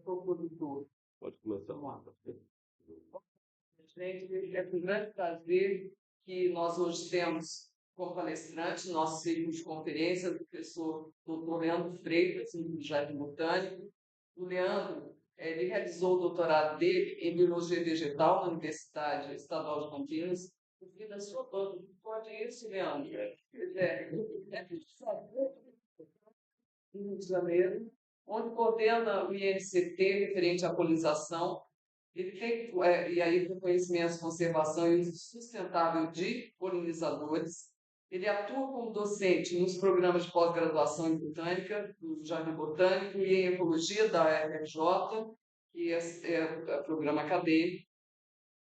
produtor. Pode começar. Vamos lá. Gente, é com grande prazer que nós hoje temos como palestrante, no nosso ciclo de conferência, o professor Dr. Leandro Freitas, do Jardim Botânico. O Leandro, ele realizou o doutorado dele em Biologia Vegetal na Universidade Estadual de Campinas, por fim da sua banda. Pode isso, Leandro? No Rio de Janeiro, onde coordena o INCT referente à polinização. Ele tem, e aí, com conhecimentos de conservação e uso sustentável de polinizadores. Ele atua como docente nos programas de pós-graduação em botânica, do Jardim Botânico, e em ecologia da UFRJ, que é o programa acadêmico,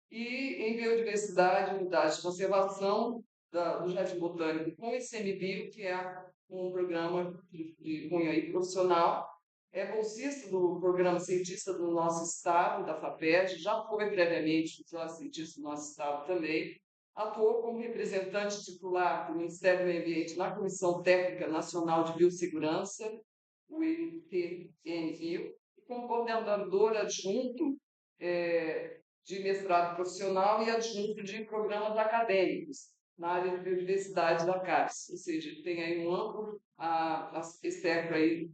e em biodiversidade, unidade de conservação do Jardim Botânico com o ICMBio, que é um programa de cunho aí profissional. É bolsista do programa cientista do nosso estado, da FAPEST, já foi previamente cientista do nosso estado também. Atuou como representante titular do Ministério do Meio Ambiente na Comissão Técnica Nacional de Biossegurança, o ITNBio, e como coordenador adjunto de mestrado profissional e adjunto de programas acadêmicos na área de biodiversidade da CAPES, ou seja, ele tem aí um amplo espectro aí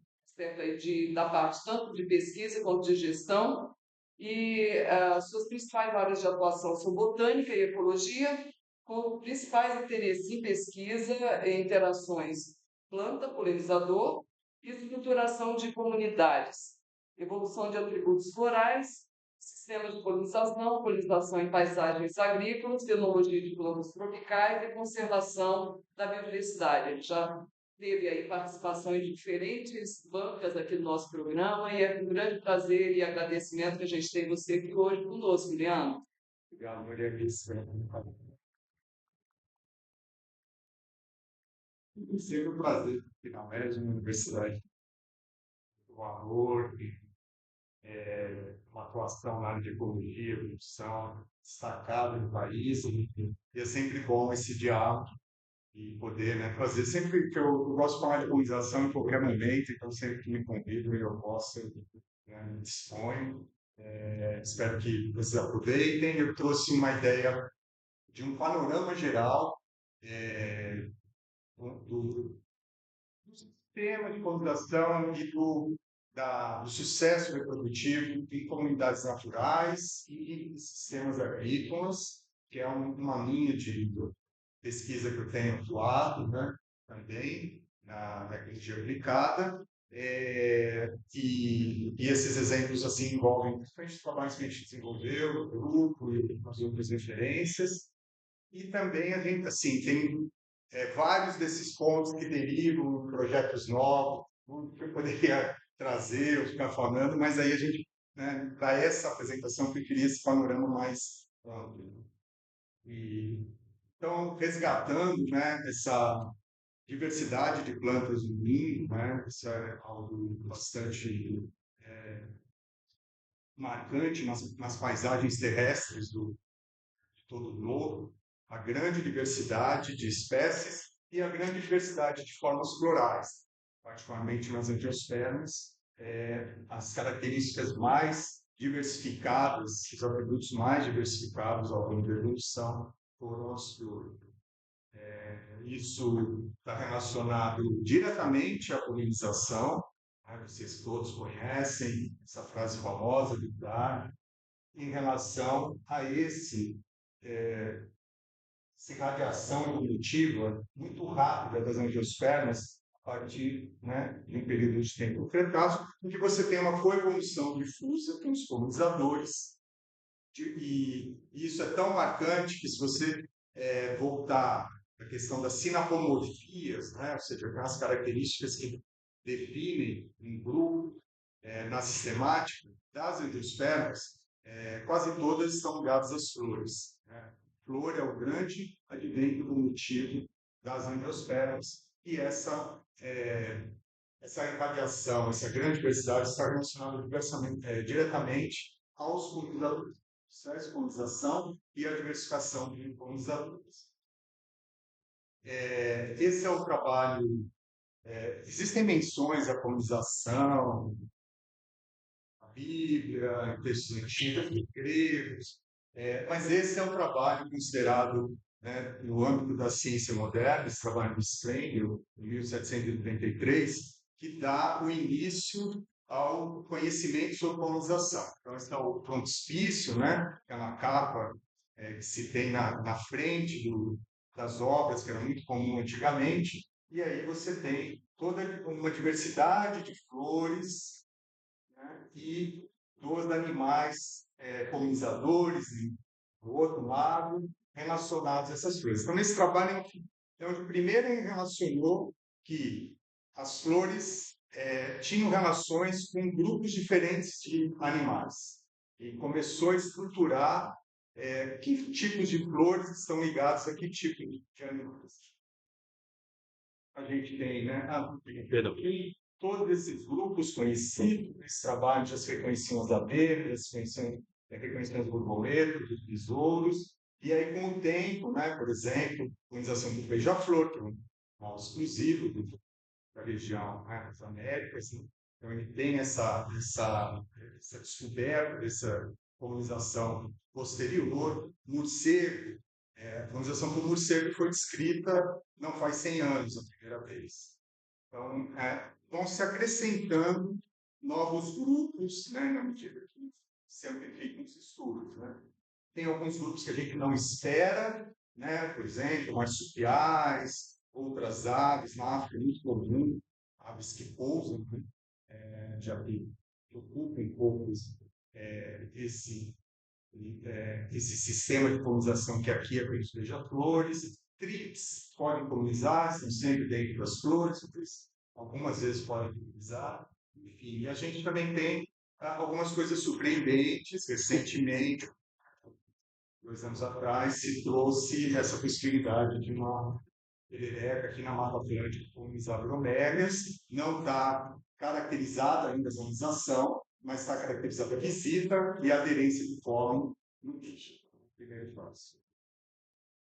da parte tanto de pesquisa quanto de gestão, e suas principais áreas de atuação são botânica e ecologia, com principais interesses em pesquisa e interações planta-polinizador e estruturação de comunidades, evolução de atributos florais, sistemas de polinização, polinização em paisagens agrícolas, fenologia de plantas tropicais e conservação da biodiversidade. Ele já teve aí participação em diferentes bancas aqui no nosso programa e é com grande prazer e agradecimento que a gente tem você aqui hoje conosco, Leandro. Obrigado, Maria Alice. É sempre um prazer aqui na UERJ, uma universidade de valor, uma atuação na área de ecologia, produção destacada no país, e é sempre bom esse diálogo e poder, né, fazer. Sempre que eu gosto de falar de colonização em qualquer momento, então sempre que me convidam e eu posso, né, me disponho. Espero que vocês aproveitem. Eu trouxe uma ideia de um panorama geral do sistema de colonização e do sucesso reprodutivo em comunidades naturais e sistemas agrícolas, que é uma linha de pesquisa que eu tenho atuado, né, também na ecologia aplicada. E esses exemplos assim envolvem principalmente trabalhos que a gente desenvolveu, o grupo e as outras referências. E também a gente assim, tem vários desses pontos que derivam em projetos novos, tudo que eu poderia trazer ou ficar falando, mas aí a gente, né, para essa apresentação, que eu queria esse panorama mais amplo. Então, resgatando, né, essa diversidade de plantas no mundo, né, isso é algo bastante marcante nas paisagens terrestres de todo o globo, a grande diversidade de espécies e a grande diversidade de formas florais, particularmente nas angiospermas, as características mais diversificadas, os atributos mais diversificados ao longo da evolução foram as flores. Isso está relacionado diretamente à polinização, né? Vocês todos conhecem essa frase famosa do Darwin, em relação a essa radiação evolutiva muito rápida das angiospermas a partir, né, de um período de tempo cretaço, em que você tem uma coevolução difusa com os polinizadores. E isso é tão marcante que, se você voltar à questão das sinapomorfias, né, ou seja, aquelas características que definem um grupo na sistemática das angiospermas, quase todas estão ligadas às flores, né? Flor é o grande advento evolutivo das angiospermas, e essa irradiação, essa grande diversidade está relacionada diretamente aos polinizadores, a polinização e a diversificação de polinizadores. Esse é o trabalho. Existem menções à polinização Bíblia, em textos antigos, gregos, mas esse é um trabalho considerado, né, no âmbito da ciência moderna, esse trabalho do Sprengel, em 1733, que dá o início ao conhecimento sobre colonização. Então, esse é o frontispício, né, que é uma capa que se tem na frente das obras, que era muito comum antigamente, e aí você tem toda uma diversidade de flores, né, e dos animais polinizadores, do outro lado, relacionados a essas flores. Então, nesse trabalho, é onde primeiro ele relacionou que as flores tinham relações com grupos diferentes de animais. E começou a estruturar que tipos de flores estão ligados a que tipo de animais. A gente tem, né? Perdão. Todos esses grupos conhecidos, esse trabalho já se reconheciam as abelhas, reconheciam as borboletas, os besouros, e aí com o tempo, né, por exemplo, a colonização do beija-flor, que é um mal exclusivo da região, né, das Américas, assim. Então ele tem essa descoberta, essa colonização posterior. Morcego, a colonização por morcego foi descrita não faz 100 anos a primeira vez. Então, vão se acrescentando novos grupos, né, na medida que se amplificam os estudos. Né? Tem alguns grupos que a gente não espera, né, por exemplo, marsupiais, outras aves, na África é muito comum, aves que pousam, né, já que ocupam um pouco esse sistema de polinização que aqui é com os beija-flores. Trips podem polinizar, estão sempre dentro das flores, algumas vezes podem polinizar. Enfim, e a gente também tem algumas coisas surpreendentes. Recentemente, 2 anos atrás, se trouxe essa possibilidade de uma perereca aqui na Mata Atlântica polinizar bromélias. Não está caracterizada ainda a polinização, mas está caracterizada a visita e a aderência de pólen no bicho. Primeiro passo.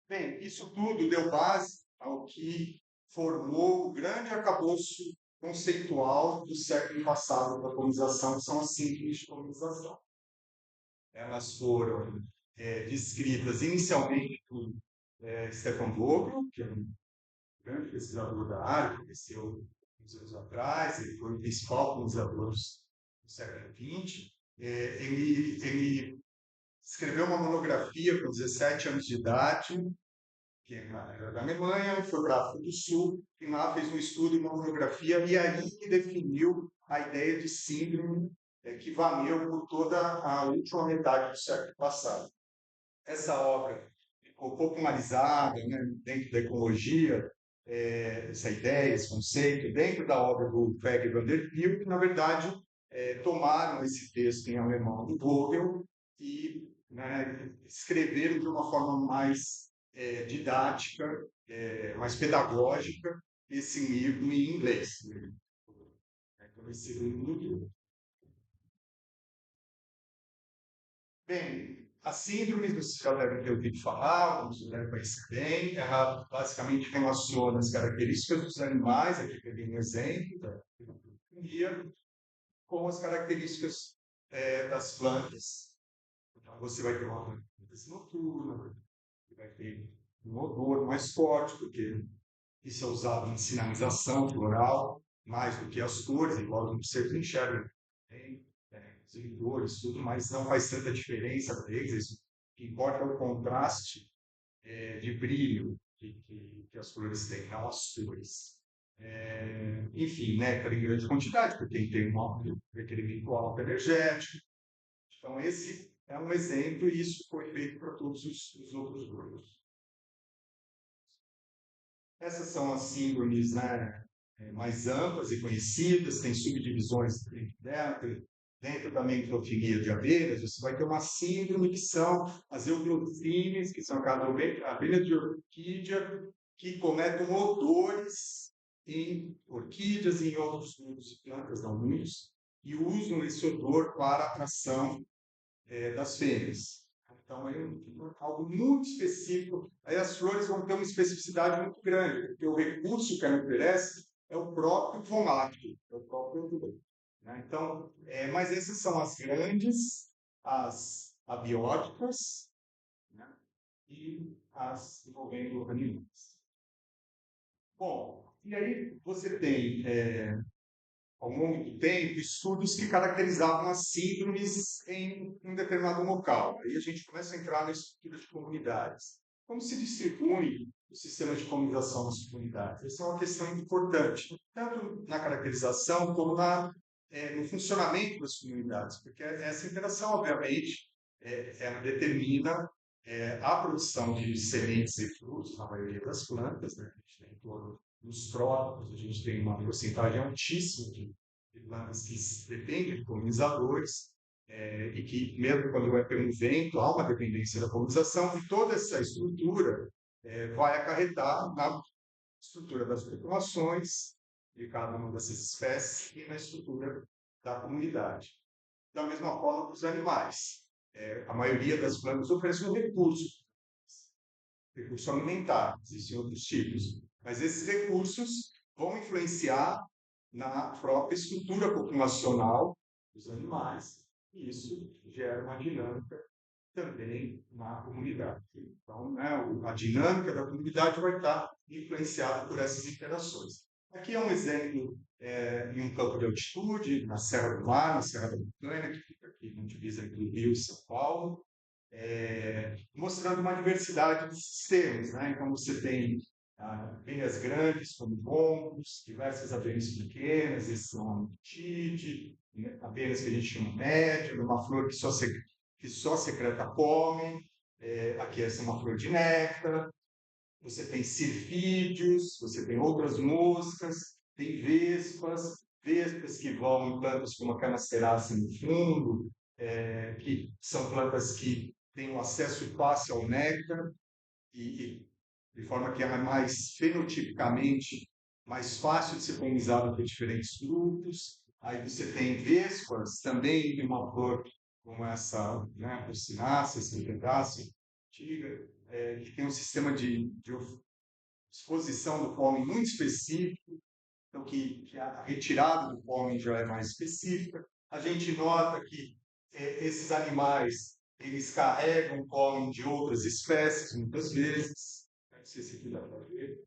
Bem, isso tudo deu base ao que formou o grande arcabouço conceitual do século passado da colonização, que são as síndromes de colonização. Elas foram descritas inicialmente por Stefan Vogel, que é um grande pesquisador da área, que conheceu uns anos atrás, ele foi o principal colonizador do século XX. Ele escreveu uma monografia com 17 anos de idade, que era da Alemanha, foi para a África do Sul, e lá fez um estudo e uma monografia, e aí que definiu a ideia de síndrome que valeu por toda a última metade do século passado. Essa obra ficou popularizada, né, dentro da ecologia, essa ideia, esse conceito, dentro da obra do Peggy van der Biel, que, na verdade, tomaram esse texto em alemão do Vogel e, né, escreveram de uma forma mais didática, mais pedagógica, esse livro em inglês. Então, esse livro. Bem, a síndrome, vocês já devem ter ouvido falar, alguns devem conhecer bem, ela basicamente relaciona as características dos animais, aqui peguei um exemplo da epidemia, com as características das plantas. Então, você vai ter uma planta noturna, você vai ter um odor mais forte, porque isso é usado em sinalização floral, mais do que as cores, igual o morcego enxerga. Tem seguidores, tudo, mas não faz tanta diferença para eles. O que importa é o contraste de brilho que as flores têm, não as cores. Enfim, né, em grande quantidade, porque tem um requerimento alto energético. Então, esse é um exemplo e isso foi feito para todos os outros grupos. Essas são as síndromes, né, mais amplas e conhecidas, tem subdivisões dentro dela. Dentro da microfilia de abelhas, você vai ter uma síndrome que são as euglossines, que são aquelas abelhas de orquídea que cometem odores em orquídeas e em outros grupos de plantas, não muitos, e usam esse odor para a atração das fêmeas. Então, é algo muito específico. Aí as flores vão ter uma especificidade muito grande, porque o recurso que ela oferece é o próprio fomático, é o próprio odor. né? Então, mas essas são as grandes, as abióticas, né? E as envolvendo animais. Bom, e aí você tem, ao longo do tempo, estudos que caracterizavam as síndromes em um determinado local. Aí a gente começa a entrar na estrutura de comunidades. Como se distribui o sistema de comunicação nas comunidades? Essa é uma questão importante, tanto na caracterização como no funcionamento das comunidades, porque essa interação, obviamente, ela determina a produção de sementes e frutos, na maioria das plantas, né? A gente tem em torno dos trópicos, a gente tem uma porcentagem altíssima de plantas que dependem de polinizadores, e que, mesmo quando vai ter um vento, há uma dependência da polinização, e toda essa estrutura vai acarretar na estrutura das populações de cada uma dessas espécies e na estrutura da comunidade. Da mesma forma para os animais. A maioria das plantas oferece um recurso alimentar, existem outros tipos, mas esses recursos vão influenciar na própria estrutura populacional dos animais, e isso gera uma dinâmica também na comunidade. Então, né, a dinâmica da comunidade vai estar influenciada por essas interações. Aqui é um exemplo em um campo de altitude, na Serra do Mar, na Serra da Montanha, que fica aqui na divisa entre o Rio e São Paulo, mostrando uma diversidade de sistemas, né? Então, você tem abelhas grandes, como pombos, diversas abelhas pequenas, esses são tite, né? Abelhas que a gente chama média, uma flor que só secreta pólen, aqui essa é uma flor de néctar, você tem sirfídeos, você tem outras moscas, tem vespas que vão em plantas como a canasterácea no fundo, que são plantas que têm um acesso fácil ao néctar, e de forma que ela é mais fenotipicamente mais fácil de ser polinizada por diferentes grupos. Aí você tem vespas, também tem uma flor como essa, né, Apocinácea, silvedácea, antiga, que tem um sistema de exposição do pólen muito específico, então que a retirada do pólen já é mais específica. A gente nota que esses animais eles carregam pólen de outras espécies, muitas vezes. Não sei se aqui dá para ver.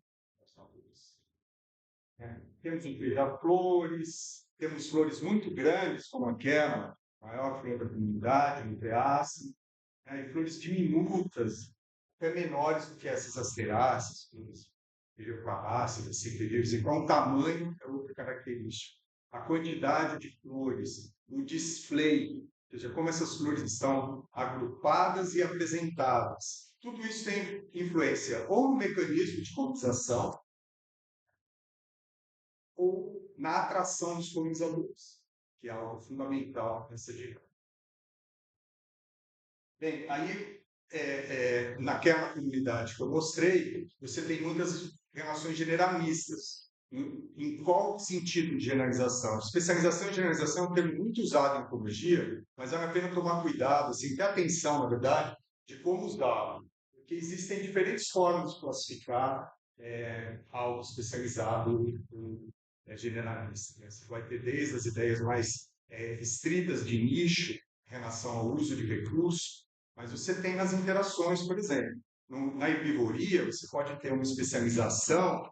Temos um beija-flores, temos flores muito grandes, como aquela, a maior flor da comunidade, um Teácea, e flores diminutas, até menores do que essas asteráceas, flores beija-flores, secretárias, e qual o tamanho é outra característica. A quantidade de flores, o display, ou seja, como essas flores estão agrupadas e apresentadas. Tudo isso tem influência ou no mecanismo de polinização ou na atração dos polinizadores, que é algo fundamental nessa dinâmica. Bem, aí, naquela comunidade que eu mostrei, você tem muitas relações generalistas. Em qual sentido de generalização? Especialização e generalização é um termo muito usado em ecologia, mas vale a pena tomar cuidado, assim, ter atenção, na verdade, de como usá-lo. Porque existem diferentes formas de classificar algo especializado generalista, né? Você vai ter desde as ideias mais restritas de nicho em relação ao uso de recursos, mas você tem nas interações, por exemplo. Na herbivoria, você pode ter uma especialização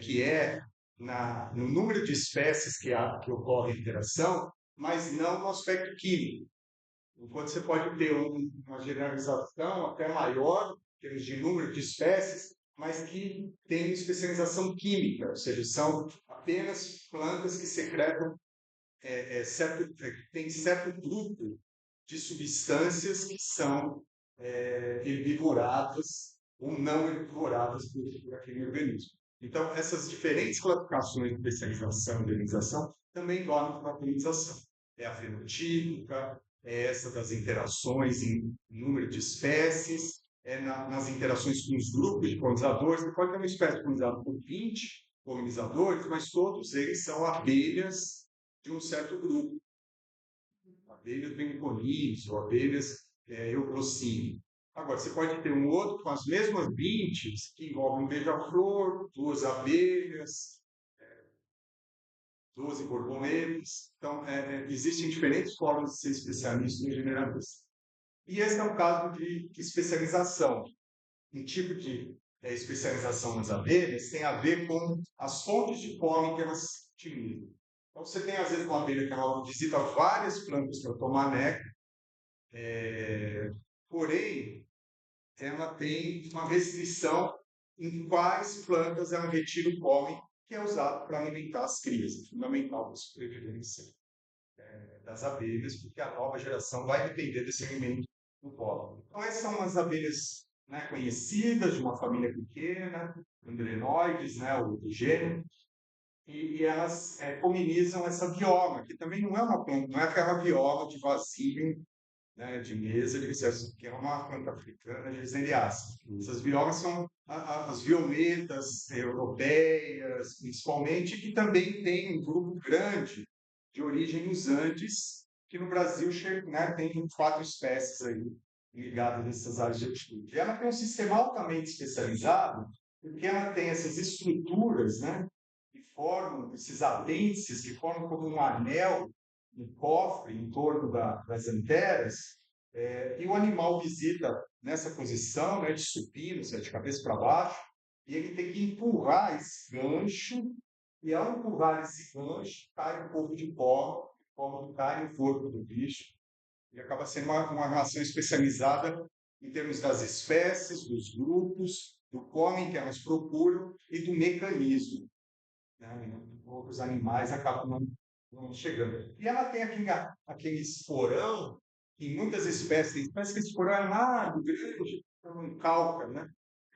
que é no número de espécies que ocorre interação, mas não no aspecto químico. Enquanto você pode ter uma generalização até maior, em termos de número de espécies, mas que tem especialização química, ou seja, são apenas plantas que secretam tem certo grupo de substâncias que são herbivoradas ou não herbivoradas por aquele organismo. Então, essas diferentes classificações de especialização e organização também valem para a polinização. É a fenotípica, é essa das interações em número de espécies, nas interações com os grupos de polinizadores. Você pode ter uma espécie polinizada por 20 polinizadores, mas todos eles são abelhas de um certo grupo. Abelhas benipolines ou abelhas euglocine. Agora, você pode ter um outro com as mesmas 20, que envolve um beija-flor, duas abelhas, 12 borboletas. Então, existem diferentes formas de ser especialista em generalista. E esse é um caso de especialização. Um tipo de especialização nas abelhas tem a ver com as fontes de pólen que elas utilizam. Então, você tem, às vezes, uma abelha que ela visita várias plantas para tomar néctar, porém, ela tem uma restrição em quais plantas ela retira o pólen que é usado para alimentar as crias. É fundamental para a sobrevivência das abelhas, porque a nova geração vai depender desse alimento do pólen. Então, essas são as abelhas, né, conhecidas, de uma família pequena, Andrenoides, né, o gênero, e elas polinizam essa viola, que também não é uma planta, não é aquela viola de vasilha, né, de mesa, que é uma planta africana gesneriácea. Essas violas são as violetas europeias, principalmente, que também tem um grupo grande de origem nos Andes, que no Brasil, né, tem 4 espécies aí ligadas nessas áreas de altitude. E ela tem um sistema altamente especializado, porque ela tem essas estruturas, né, que formam, esses apêndices, que formam como um anel, um cofre em torno das anteras, e o animal visita nessa posição, né, de supino, de cabeça para baixo, e ele tem que empurrar esse gancho, e ao empurrar esse gancho, cai um pouco de pó, o pó cai no corpo do bicho, e acaba sendo uma relação especializada em termos das espécies, dos grupos, do pólen que elas procuram e do mecanismo, né? Outros animais acabam não chegando. E ela tem aquele esporão, que em muitas espécies, tem espécies que esse esporão é largo, grande, um calca, né?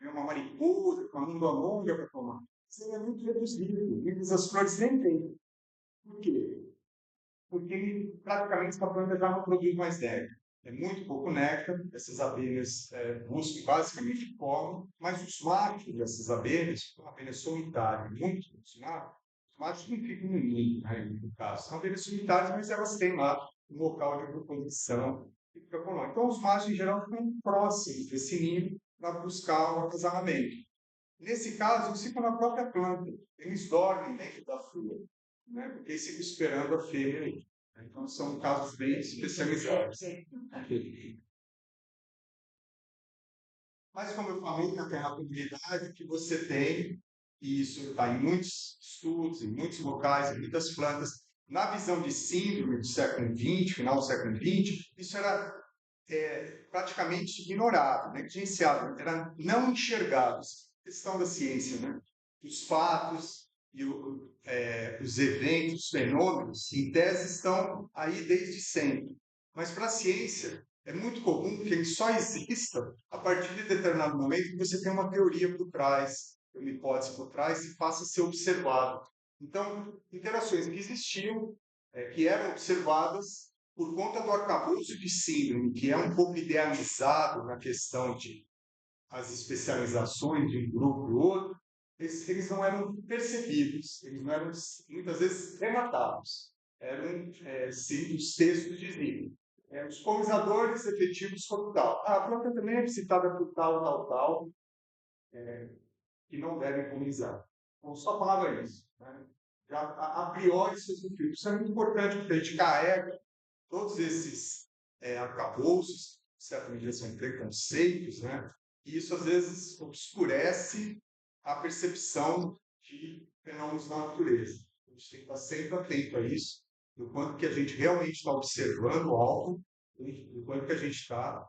É uma mariposa com a língua longa para tomar. Isso é muito reduzido. Muitas das flores nem tem. Por quê? Porque praticamente a planta já não produz mais néctar. É muito pouco néctar, essas abelhas buscam basicamente pólen, mas os machos dessas abelhas, uma abelha solitária, muito funcional, os machos não ficam no ninho, né, no caso. São abelhas solitárias, mas elas têm lá um local de reprodução e fica colônia. Então, os machos, em geral, ficam próximos desse ninho para buscar o acasalamento. Nesse caso, eles ficam na própria planta, eles dormem dentro da flor, né? Porque eles ficam esperando a fêmea aí. Então, são casos bem especializados. Mas, como eu falei, naquela comunidade que você tem, e isso está em muitos estudos, em muitos locais, em muitas plantas, na visão de síndrome do século XX, final do século XX, isso era praticamente ignorado, negligenciado, era não enxergado. Questão da ciência, né? Os fatos e os eventos, os fenômenos, em tese, estão aí desde sempre. Mas para a ciência, é muito comum que ele só exista a partir de determinado momento que você tem uma teoria por trás, uma hipótese por trás e passa a ser observado. Então, interações que existiam, que eram observadas por conta do arcabouço de síndrome, que é um pouco idealizado na questão de as especializações de um grupo e outro, eles não eram percebidos, eles não eram, muitas vezes, relatados. Eram, sim, os textos diziam. Os polinizadores efetivos como tal. A planta também é citada por tal, que não devem polinizar. Então, só falava isso. Né? Já, a priori, seus efeitos. Isso é muito importante, porque a gente carrega todos esses arcabouços, de certa medida são preconceitos, né? E isso às vezes obscurece a percepção de fenômenos da natureza. A gente tem que estar sempre atento a isso, do quanto que a gente realmente está observando algo, do quanto que a gente está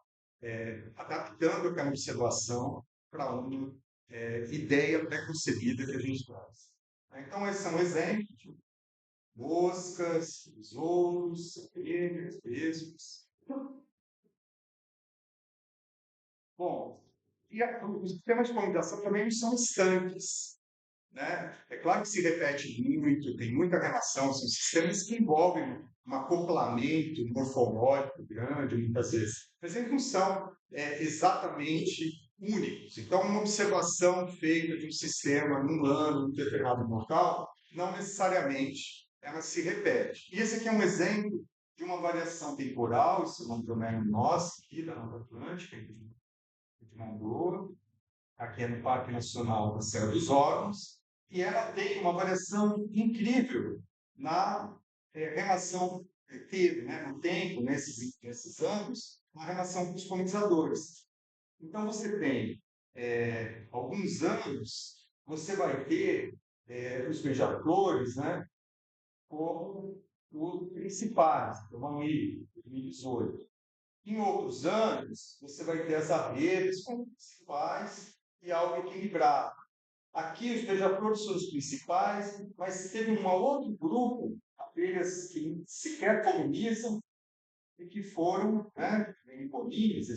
adaptando aquela observação para uma ideia pré-concebida que a gente traz. Então, esses são exemplos. Moscas, besouros, abelhas, vespas. Bom, e os sistemas de polinização também não são estanques, né? É claro que se repete muito, tem muita relação, são sistemas que envolvem um acoplamento morfológico grande, muitas vezes, mas eles não são exatamente únicos. Então, uma observação feita de um sistema num ano, num determinado local, não necessariamente ela se repete. E esse aqui é um exemplo de uma variação temporal, isso é um problema nosso aqui da Nova Atlântica, de Mongoa, aqui é no Parque Nacional da Serra dos Órgãos, e ela tem uma variação incrível na relação que teve, né, no tempo, nesses anos, na relação com os colonizadores. Então, você tem alguns anos, você vai ter os beija-flores, né, como os principais, vão ir 2018. Em outros anos, você vai ter as abelhas como principais e algo equilibrado. Aqui, os beija-flores são os principais, mas teve um outro grupo, abelhas que sequer polinizam e que foram, né, meliponíneas,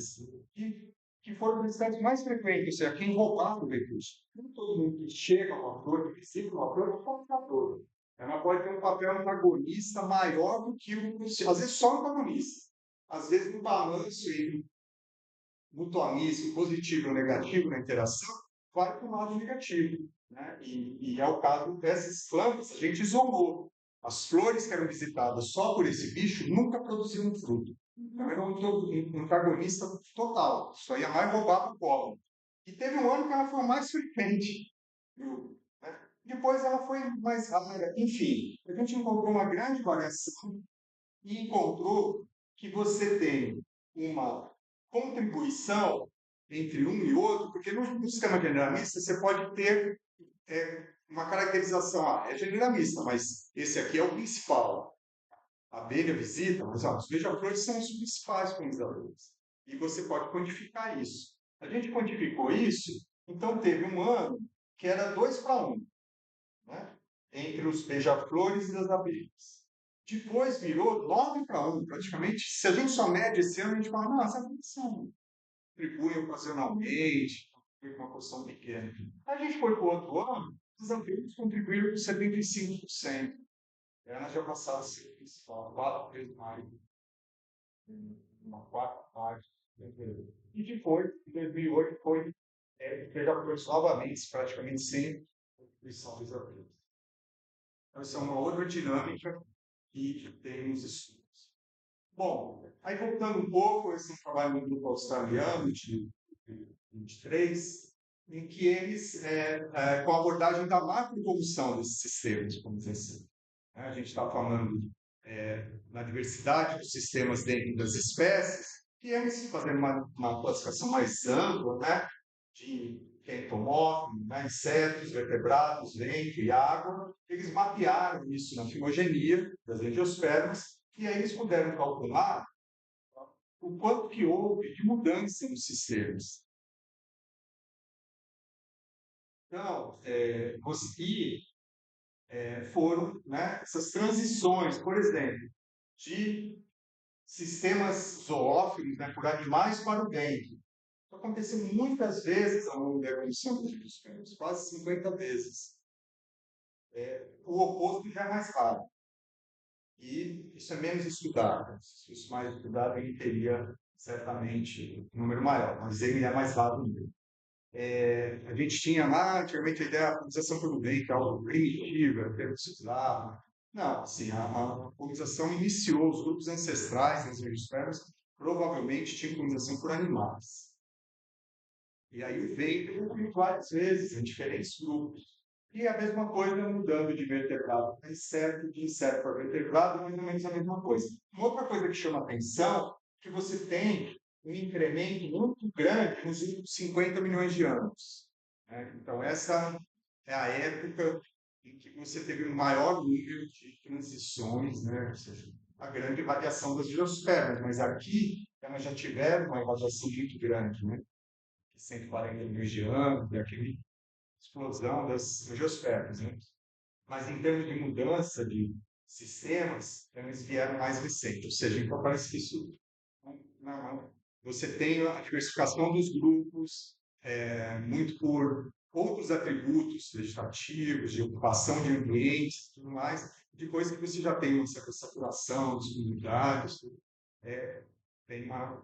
que foram visitados mais frequentes, ou seja, quem roubava o recurso. Não todo mundo que chega a uma flor, que visita uma flor, é um flor. Ela pode ter um papel antagonista maior do que o, às vezes só antagonista. Às vezes, no balanço entre mutualismo positivo ou negativo na interação, vai para o lado negativo. Né? E é o caso dessas plantas, a gente isolou. As flores que eram visitadas só por esse bicho nunca produziam fruto. Então, era um antagonista total. Só ia mais roubar o pólen. E teve um ano que ela foi mais frequente. Né? Depois ela foi mais rara. Enfim, a gente encontrou uma grande variação e encontrou que você tem uma contribuição entre um e outro, porque no sistema generalista você pode ter uma caracterização, é generalista, mas esse aqui é o principal. A abelha visita, mas os beija-flores são os principais polinizadores. E você pode quantificar isso. A gente quantificou isso, então teve um ano que era 2:1, né? Entre os beija-flores e as abelhas. Depois virou 9:1, praticamente. Se a gente só mede esse ano, a gente fala, não, essa condição contribui ocasionalmente, contribui com uma porção pequena. A gente foi para o outro ano, os abelhas contribuíram com 75%. Elas já passaram a ser o principal, 4 vezes mais, uma quarta parte. E depois, em 2008, foi beija-flores novamente, praticamente sem contribuição dos abelhas. Então, essa é uma outra dinâmica que tem nos estudos. Bom, aí voltando um pouco, esse é um trabalho do grupo australiano de 23, em que eles, com a abordagem da macroevolução desses sistemas, vamos dizer assim. A gente está falando na diversidade dos sistemas dentro das espécies, e eles fazendo uma classificação mais ampla, né, de entomófilo, né, insetos, vertebrados, vento e água, eles mapearam isso na filogenia das angiospermas, e aí eles puderam calcular o quanto que houve de mudança nos sistemas. Então, foram, né, essas transições, por exemplo, de sistemas zoófilos, né, por animais para o vento. Isso aconteceu muitas vezes ao longo da evolução dos bichos, quase 50 vezes. O oposto já é mais raro. E isso é menos estudado. Se fosse mais estudado, ele teria certamente um número maior, mas ele é mais raro mesmo. A gente tinha lá, antigamente, a ideia da colonização pelo bem, que é algo primitivo, até se usava. Não, assim, a colonização iniciou, os grupos ancestrais nas angiospermas provavelmente tinham colonização por animais. E aí o vento evoluiu várias vezes em diferentes grupos. E a mesma coisa mudando de vertebrado para inseto, de inseto para vertebrado, mais ou menos a mesma coisa. Uma outra coisa que chama atenção é que você tem um incremento muito grande nos últimos 50 milhões de anos. Né? Então, essa é a época em que você teve um maior número de transições, né? Ou seja, a grande variação das biosferas, mas aqui elas já tiveram uma variação muito grande, né? 140 milhões de anos, daquele explosão das angiospermas. Né? Mas em termos de mudança de sistemas, eles vieram mais recentes. Ou seja, então parece que isso não. Você tem a diversificação dos grupos, muito por outros atributos vegetativos, de ocupação de ambientes e tudo mais, depois que você já tem uma certa saturação das comunidades, tem um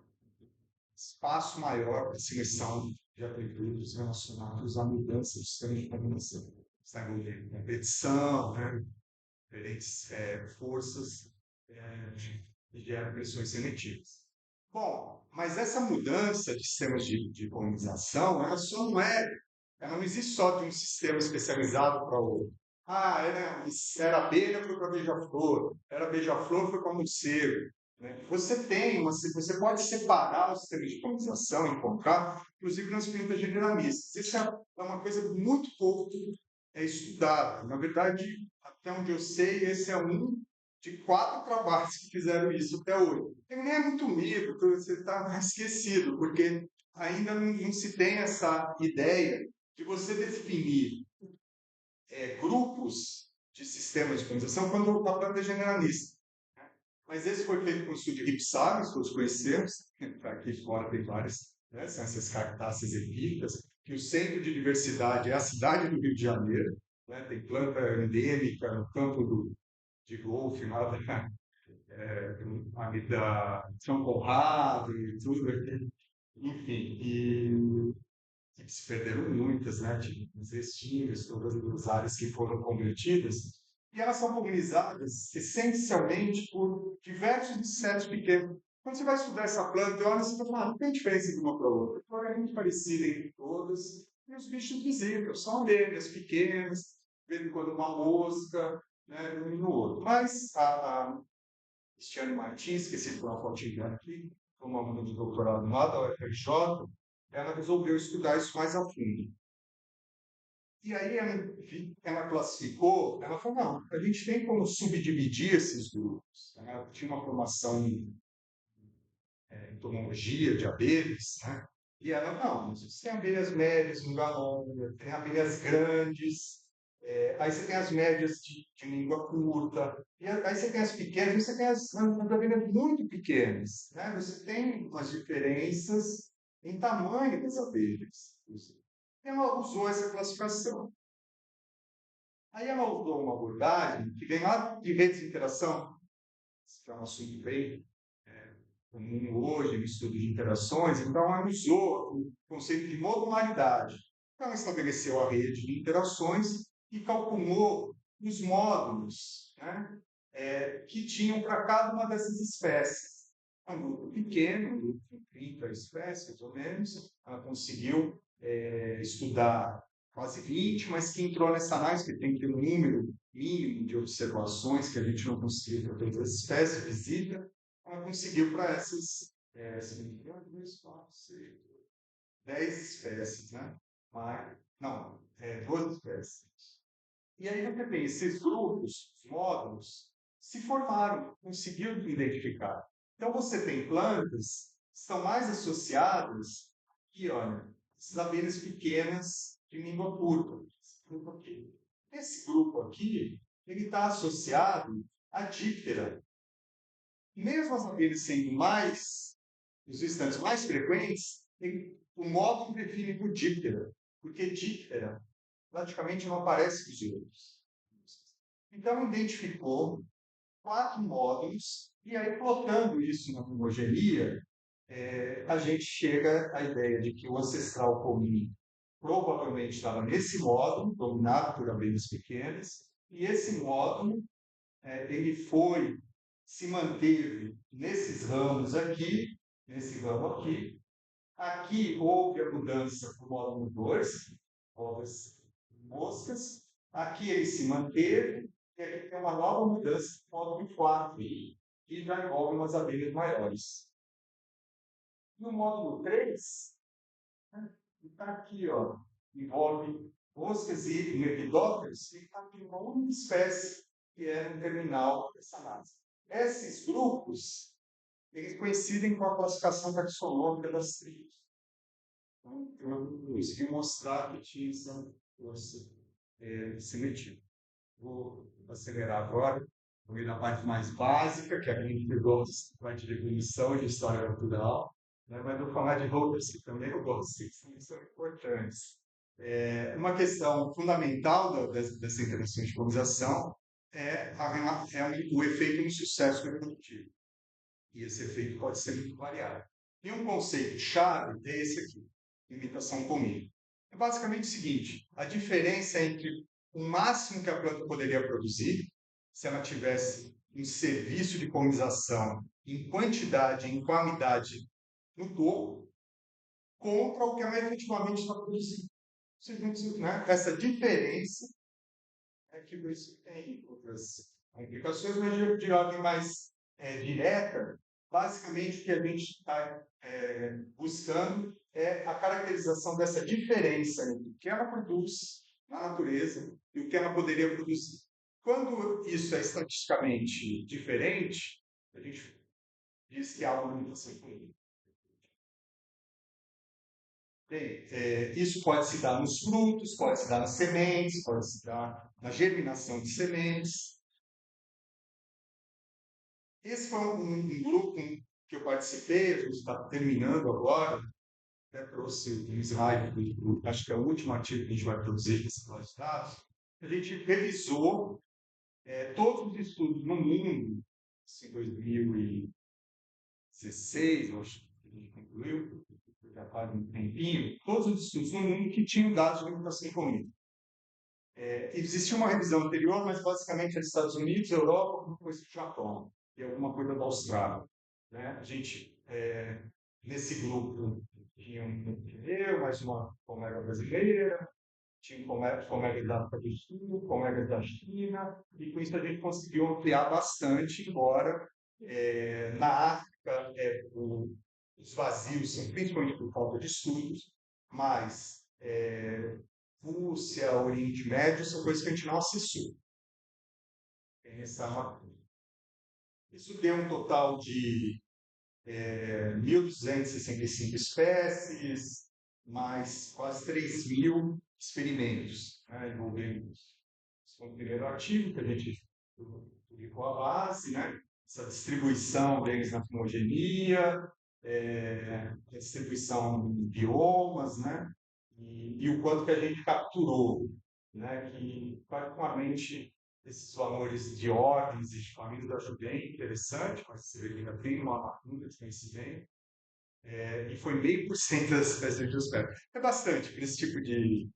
espaço maior para seleção de atributos relacionados à mudança do sistema de combinação. Está envolvendo competição, né? Diferentes forças que geram pressões seletivas. Bom, mas essa mudança de sistemas de colonização, ela não existe só de um sistema especializado para outro. Ah, era abelha, foi para beija-flor. Era beija-flor, foi para morcego. Né? Você pode separar os sistemas de polinização, encontrar, inclusive nas plantas generalistas. Isso é uma coisa muito pouco estudada. Na verdade, até onde eu sei, esse é um de 4 trabalhos que fizeram isso até hoje. Ele nem é muito mito, então você está esquecido, porque ainda não se tem essa ideia de você definir grupos de sistemas de polinização quando a planta é generalista. Mas esse foi feito com o estudo de Ripsalis, todos conhecemos, aqui fora tem várias, né, são essas cactáceas epífitas, que o centro de diversidade é a cidade do Rio de Janeiro, né, tem planta endêmica no campo de golfe, lá ali da São Conrado e tudo aqui. Enfim, e se perderam muitas, né? Tipo, os restícios, todas as áreas que foram convertidas, e elas são polinizadas essencialmente por diversos insetos pequenos. Quando você vai estudar essa planta, olha, você vai falar, não tem diferença de uma para outra. Então, é muito parecida entre todas. E os bichos visíveis, são abelhas pequenas, de vez em quando uma mosca, né, um no outro. Mas a Cristiane Martins, que citou a fotinha aqui, uma aluna de doutorado lá da UFRJ, ela resolveu estudar isso mais a fundo. E aí ela classificou, ela falou, não, a gente tem como subdividir esses grupos. Ela tinha uma formação em entomologia de abelhas, né? E ela, não, mas tem abelhas médias no galão, tem abelhas grandes, aí você tem as médias de língua curta, e aí você tem as pequenas, e você tem as abelhas muito pequenas, né? Você tem umas diferenças em tamanho das abelhas. Ela usou essa classificação. Aí ela usou uma abordagem que vem lá de redes de interação, que é um assunto bem comum hoje no estudo de interações, então ela usou o conceito de modularidade. Então, ela estabeleceu a rede de interações e calculou os módulos, né, que tinham para cada uma dessas espécies. Um grupo pequeno, um grupo de 30 espécies, mais ou menos, ela conseguiu estudar quase 20, mas que entrou nessa análise, que tem que ter um número mínimo de observações que a gente não conseguiu para todas as espécies, visita, ela conseguiu para essas 10 espécies, né? Mas, não, 12 espécies. E aí você tem esses grupos, os módulos, se formaram, conseguiu identificar. Então você tem plantas que estão mais associadas, aqui, olha, essas abelhas pequenas de língua curta. Esse grupo aqui, ele está associado à díptera. Mesmo as abelhas sendo mais, os visitantes mais frequentes, o módulo define por díptera, porque díptera praticamente não aparece nos outros. Então, identificou 4 módulos, e aí, plotando isso na homogeneia, a gente chega à ideia de que o ancestral comum provavelmente estava nesse módulo, dominado por abelhas pequenas, e esse módulo ele se manteve nesses ramos aqui, nesse ramo aqui. Aqui houve a mudança para o módulo 2, ovas moscas. Aqui ele se manteve, e aqui tem uma nova mudança para o módulo 4, que já envolve umas abelhas maiores. No módulo 3, está aqui, ó, envolve moscas e lepidópteros, e está aqui uma única espécie, que é um terminal dessa análise. Esses grupos, eles coincidem com a classificação taxonômica das tribos. Então, eu consegui mostrar que tinha essa força seletiva. Vou acelerar agora, vou ir na parte mais básica, que é a gente pegou a parte de evolução e de história natural, né? Mas vou falar de outras que também eu gosto, que são importantes. Uma questão fundamental dessa intervenção de colonização o efeito no sucesso reprodutivo. E esse efeito pode ser muito variável. E um conceito-chave é esse aqui, imitação comum. É basicamente o seguinte, a diferença entre o máximo que a planta poderia produzir, se ela tivesse um serviço de colonização em quantidade, em qualidade no topo, contra o que ela efetivamente está produzindo. Né? Essa diferença que isso tem outras implicações, mas de ordem mais direta, basicamente o que a gente está buscando é a caracterização dessa diferença entre o que ela produz na natureza e o que ela poderia produzir. Quando isso é estatisticamente diferente, a gente diz que há uma limitação política. Bem, isso pode se dar nos frutos, pode se dar nas sementes, pode se dar na germinação de sementes. Esse foi um grupo que eu participei, a gente está terminando agora, até trouxe um slide, acho que é o último artigo que a gente vai produzir nesse plano de dados. A gente revisou todos os estudos no mundo, em 2016, eu acho que a gente concluiu, já faz um tempinho, todos os estudos no mundo que tinham dados de alimentação comum. Existia uma revisão anterior, mas basicamente é dos Estados Unidos, Europa, alguma coisa do Japão e alguma coisa da Austrália. Né? A gente, nesse grupo, tinha um eu, mais uma colega brasileira, tinha colegas da África do Sul, colegas da China, e com isso a gente conseguiu ampliar bastante, embora na África os vazios são principalmente por falta de estudos, mas Rússia, Oriente Médio, são coisas que a gente não acessou. Isso deu um total de 1.265 espécies, mais quase 3.000 experimentos, né, envolvendo o primeiro artigo, que a gente publicou a base, né, essa distribuição deles na filogenia, a distribuição em biomas, né, e o quanto que a gente capturou, né, que particularmente esses valores de ordens e de famílias eu acho bem interessante, mas você vê que ainda tem uma lacuna de conhecimento, e foi 0,5% das espécies de angiosperma. É bastante para esse tipo de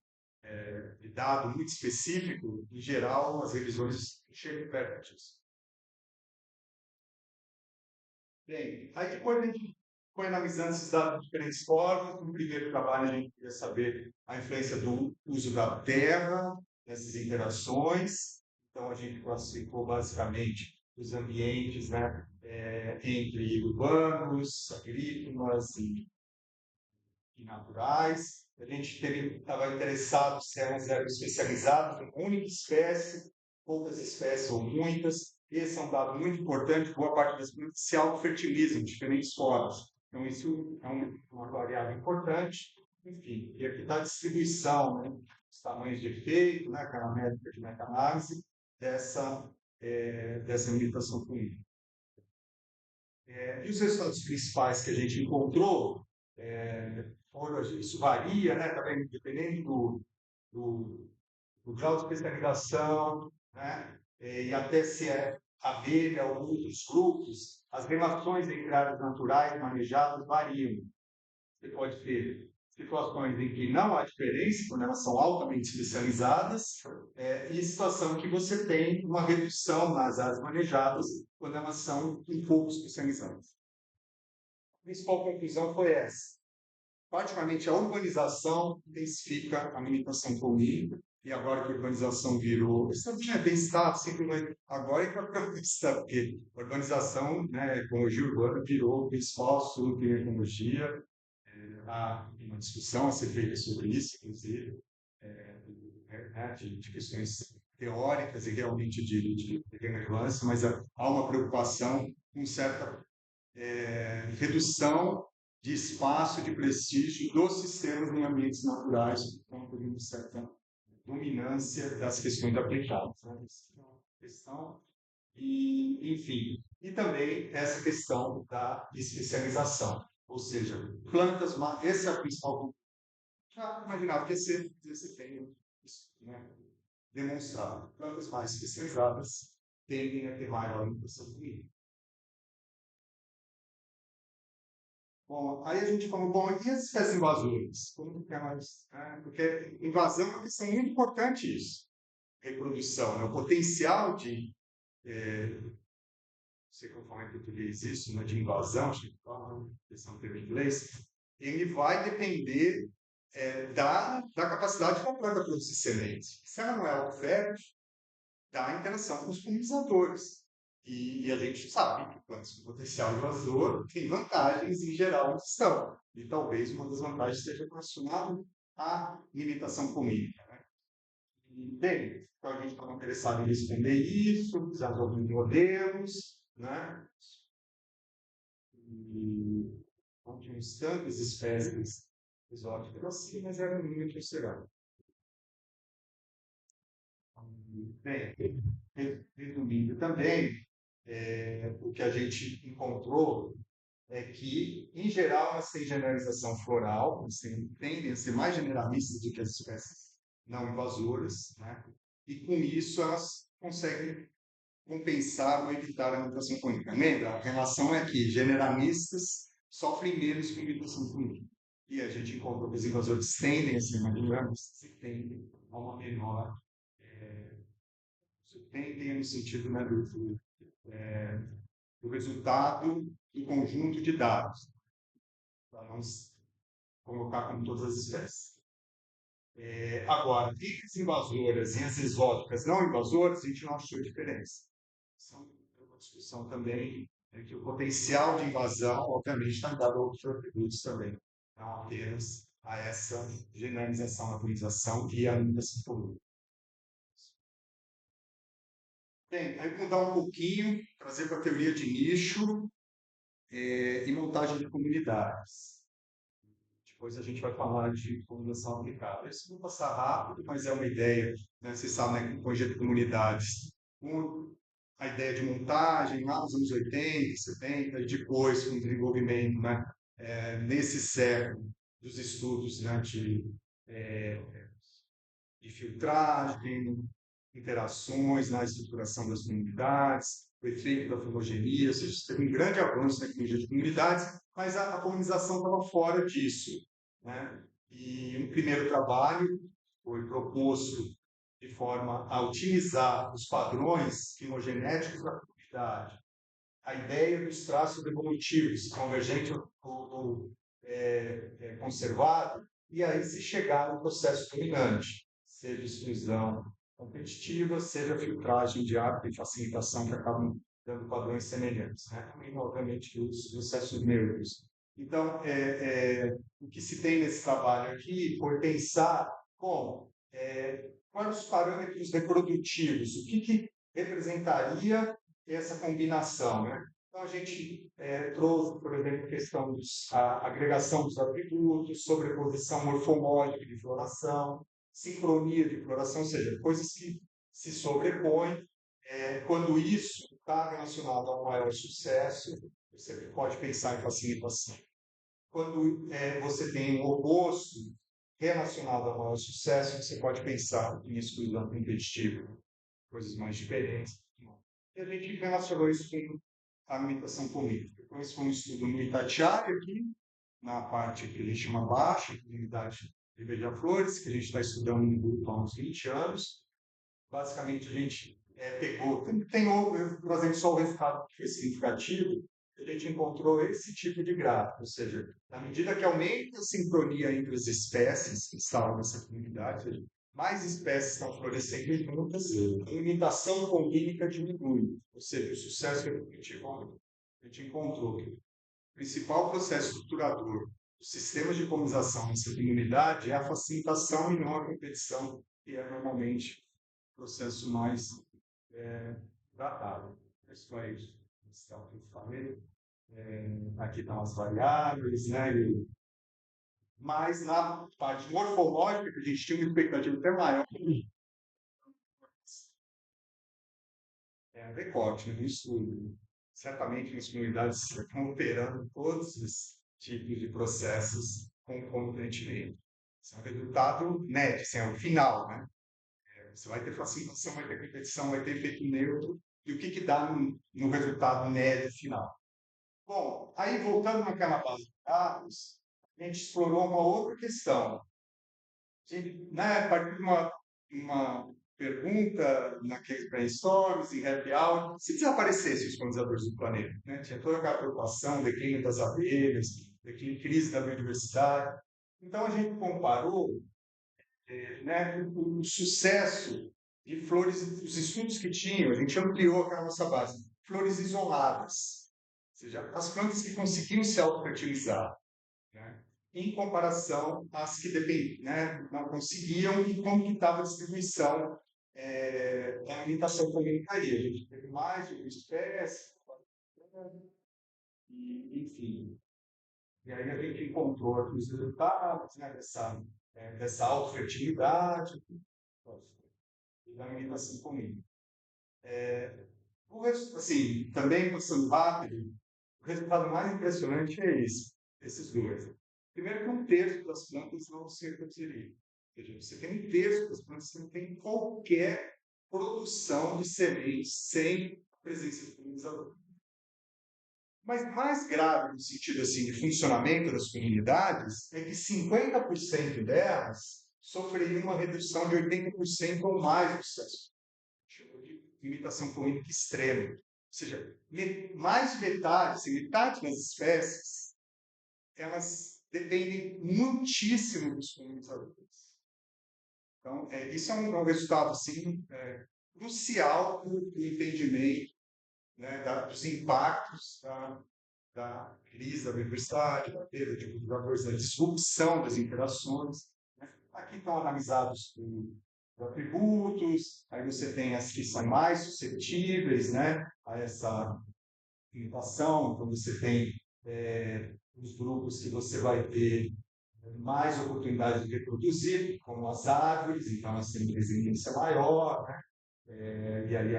dado muito específico, em geral, as revisões chegam perto disso. Bem, aí depois a gente foi analisando esses dados de diferentes formas. No primeiro trabalho, a gente queria saber a influência do uso da terra nessas interações. Então, a gente classificou basicamente os ambientes, né, entre urbanos, agrícolas e naturais. A gente estava interessado se eram especializados em única espécie, poucas espécies ou muitas. Esse é um dado muito importante, boa parte das plantas se autofertilizam de diferentes formas. Então, isso é uma variável importante. Enfim, e aqui está a distribuição, né, os tamanhos de efeito, né, aquela métrica de meta-análise dessa limitação fluida. E os resultados principais que a gente encontrou, isso varia, né, também dependendo do grau de especialização, né, e até se é abelha ou outros grupos, as relações entre áreas naturais manejadas variam. Você pode ter situações em que não há diferença, quando elas são altamente especializadas, e situação que você tem uma redução nas áreas manejadas, quando elas são um pouco especializadas. A principal conclusão foi essa. Particularmente a urbanização intensifica a limitação colínea, e agora que a urbanização virou. Isso também é bem estado, simplesmente agora é capitalista, porque a urbanização, né, a ecologia urbana virou o principal assunto em ecologia. Há uma discussão a ser feita sobre isso, inclusive, de questões teóricas e realmente de relevância, mas há uma preocupação com certa redução de espaço de prestígio dos sistemas em ambientes naturais, então, por uma certa dominância das questões aplicadas. Né? Essa é uma questão. E, enfim, e também essa questão da especialização, ou seja, plantas, esse é o principal. Já imaginava que esse tem isso, né, demonstrado. Plantas mais especializadas tendem a ter maior limitação fluida. Bom, aí a gente falou, bom, e as espécies invasoras? Como que elas, né? Porque invasão é uma questão muito importante isso. Reprodução, né? O potencial de, não sei como falar em português isso, né? De invasão, acho que esse é um termo em inglês, ele vai depender da capacidade da planta produzir sementes. Se ela não é oferta, da interação com os polinizadores. E a gente sabe que plantas com potencial invasor têm vantagens, em geral, onde estão. E talvez uma das vantagens seja relacionada à limitação polínica. Né? E, bem, então a gente estava interessado em responder isso, desenvolver modelos, né? E não tínhamos tantas espécies exóticas assim, mas era muito observado. Bem, resumindo também, o que a gente encontrou é que, em geral, elas têm generalização floral, tendem a ser mais generalistas do que as espécies não invasoras, né? E com isso elas conseguem compensar ou evitar a mutação clínica. Lembra? A relação é que generalistas sofrem menos com mutação clínica. E a gente encontrou que os invasores tendem a ser mais generalistas e tendem a uma menor, tendem no sentido, né, do resultado do conjunto de dados, para não colocar como todas as espécies. Agora, entre as invasoras e as exóticas não invasoras, a gente não achou diferença. São uma discussão também que o potencial de invasão, obviamente, está dado a outros atributos também, não apenas a essa generalização, atomização e a limitação política. Bem, aí mudar um pouquinho, trazer para a teoria de nicho e montagem de comunidades. Depois a gente vai falar de formulação aplicada. Isso vou passar rápido, mas é uma ideia, né? Vocês sabem, né, que projeto de comunidades. A ideia de montagem lá nos anos 80, 70, e depois com o desenvolvimento, né, nesse século dos estudos, né, de filtragem, interações na estruturação das comunidades, o efeito da filogenia, ou seja, teve um grande avanço na tecnologia de comunidades, mas a colonização estava fora disso. Né? E um primeiro trabalho foi proposto de forma a otimizar os padrões finogenéticos da comunidade. A ideia dos traços evolutivos, convergente ou conservado, e aí se chegar no processo dominante, seja exclusão competitiva, seja filtragem de hábito e facilitação que acabam dando padrões semelhantes. Né? Também, obviamente, os processos neutros. Então, o que se tem nesse trabalho aqui foi pensar como, quais os parâmetros reprodutivos, o que representaria essa combinação. Né? Então, a gente trouxe, por exemplo, a questão da agregação dos atributos, sobreposição morfológica de floração, sincronia de floração, ou seja, coisas que se sobrepõem. Quando isso está relacionado a um maior sucesso, você pode pensar em facilitação. Quando você tem um oposto relacionado ao maior sucesso, você pode pensar em exclusão competitiva, coisas mais diferentes. E a gente relacionou isso com a limitação política. Então, esse foi um estudo no Itatiaia aqui, na parte que a gente chama baixa, comunidade de beija-flores, que a gente está estudando no grupo há uns 20 anos. Basicamente, a gente pegou, trazendo só o resultado que foi significativo, a gente encontrou esse tipo de gráfico, ou seja, na medida que aumenta a sincronia entre as espécies que estavam nessa comunidade, mais espécies estão florescendo juntas, a limitação congênica diminui, ou seja, o sucesso reprodutivo. A gente encontrou que o principal processo estruturador dos sistemas de colonização nessa comunidade é a facilitação e não a competição, que é normalmente o processo mais tratado. Isso é isso. Esse é o que eu falei. Aqui estão as variáveis, né? Mas na parte morfológica, que a gente tinha uma expectativa até maior, um recorte no estudo. Certamente nas comunidades estão operando todos os tipos de processos concomitantemente. Esse é um resultado net, assim, é o final, né? Você vai ter facilitação, vai ter competição, vai ter efeito neutro, e o que dá no resultado médio final. Bom, aí voltando naquela base de dados, a gente explorou uma outra questão. A partir de uma pergunta naqueles brainstorms, em happy hour, se desaparecessem os colonizadores do planeta, né? Tinha toda aquela preocupação, declínio das abelhas, declínio, crise da biodiversidade. Então, a gente comparou, né, o sucesso de flores, os estudos que tinham, a gente ampliou a nossa base, flores isoladas, ou seja, as plantas que conseguiam se autofertilizar, né? Em comparação às que né, não conseguiam e como que estava a distribuição da alimentação comunitária. A gente teve mais de uma espécie, e, enfim. E aí a gente encontrou aqui os resultados, né, dessa autofertilidade e da alimentação comum. Assim, também passando rápido, o resultado mais impressionante é esse, esses dois. Primeiro que um terço das plantas não se reproduziria. Ou seja, você tem um terço das plantas que não tem qualquer produção de sementes sem a presença de polinizador. Mas mais grave no sentido assim, de funcionamento das comunidades é que 50% delas sofreriam uma redução de 80% ou mais do sucesso. Chamou de limitação política extrema. Ou seja, mais de metade das espécies, elas dependem muitíssimo dos polinizadores. Então, isso é um resultado assim, crucial para o entendimento, né, dos impactos da crise da biodiversidade, da perda de cultivadores, da disrupção das interações. Né? Aqui estão analisados os atributos, aí você tem as que são mais suscetíveis, né, a essa limitação, então você tem os grupos que você vai ter mais oportunidade de reproduzir, como as árvores, então elas têm resiliência maior, né? E aí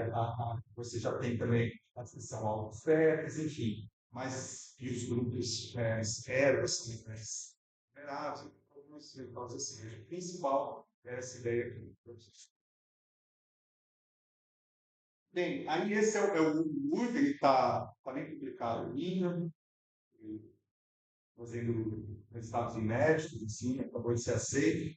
você já tem também a discussão autoférteis, enfim. Mas e os grupos ervas também mais vulneráveis, algumas causas assim. O principal é essa ideia aqui. Bem, aí esse é o URD, ele está bem publicado no livro, fazendo resultados inéditos, assim, acabou de ser aceito,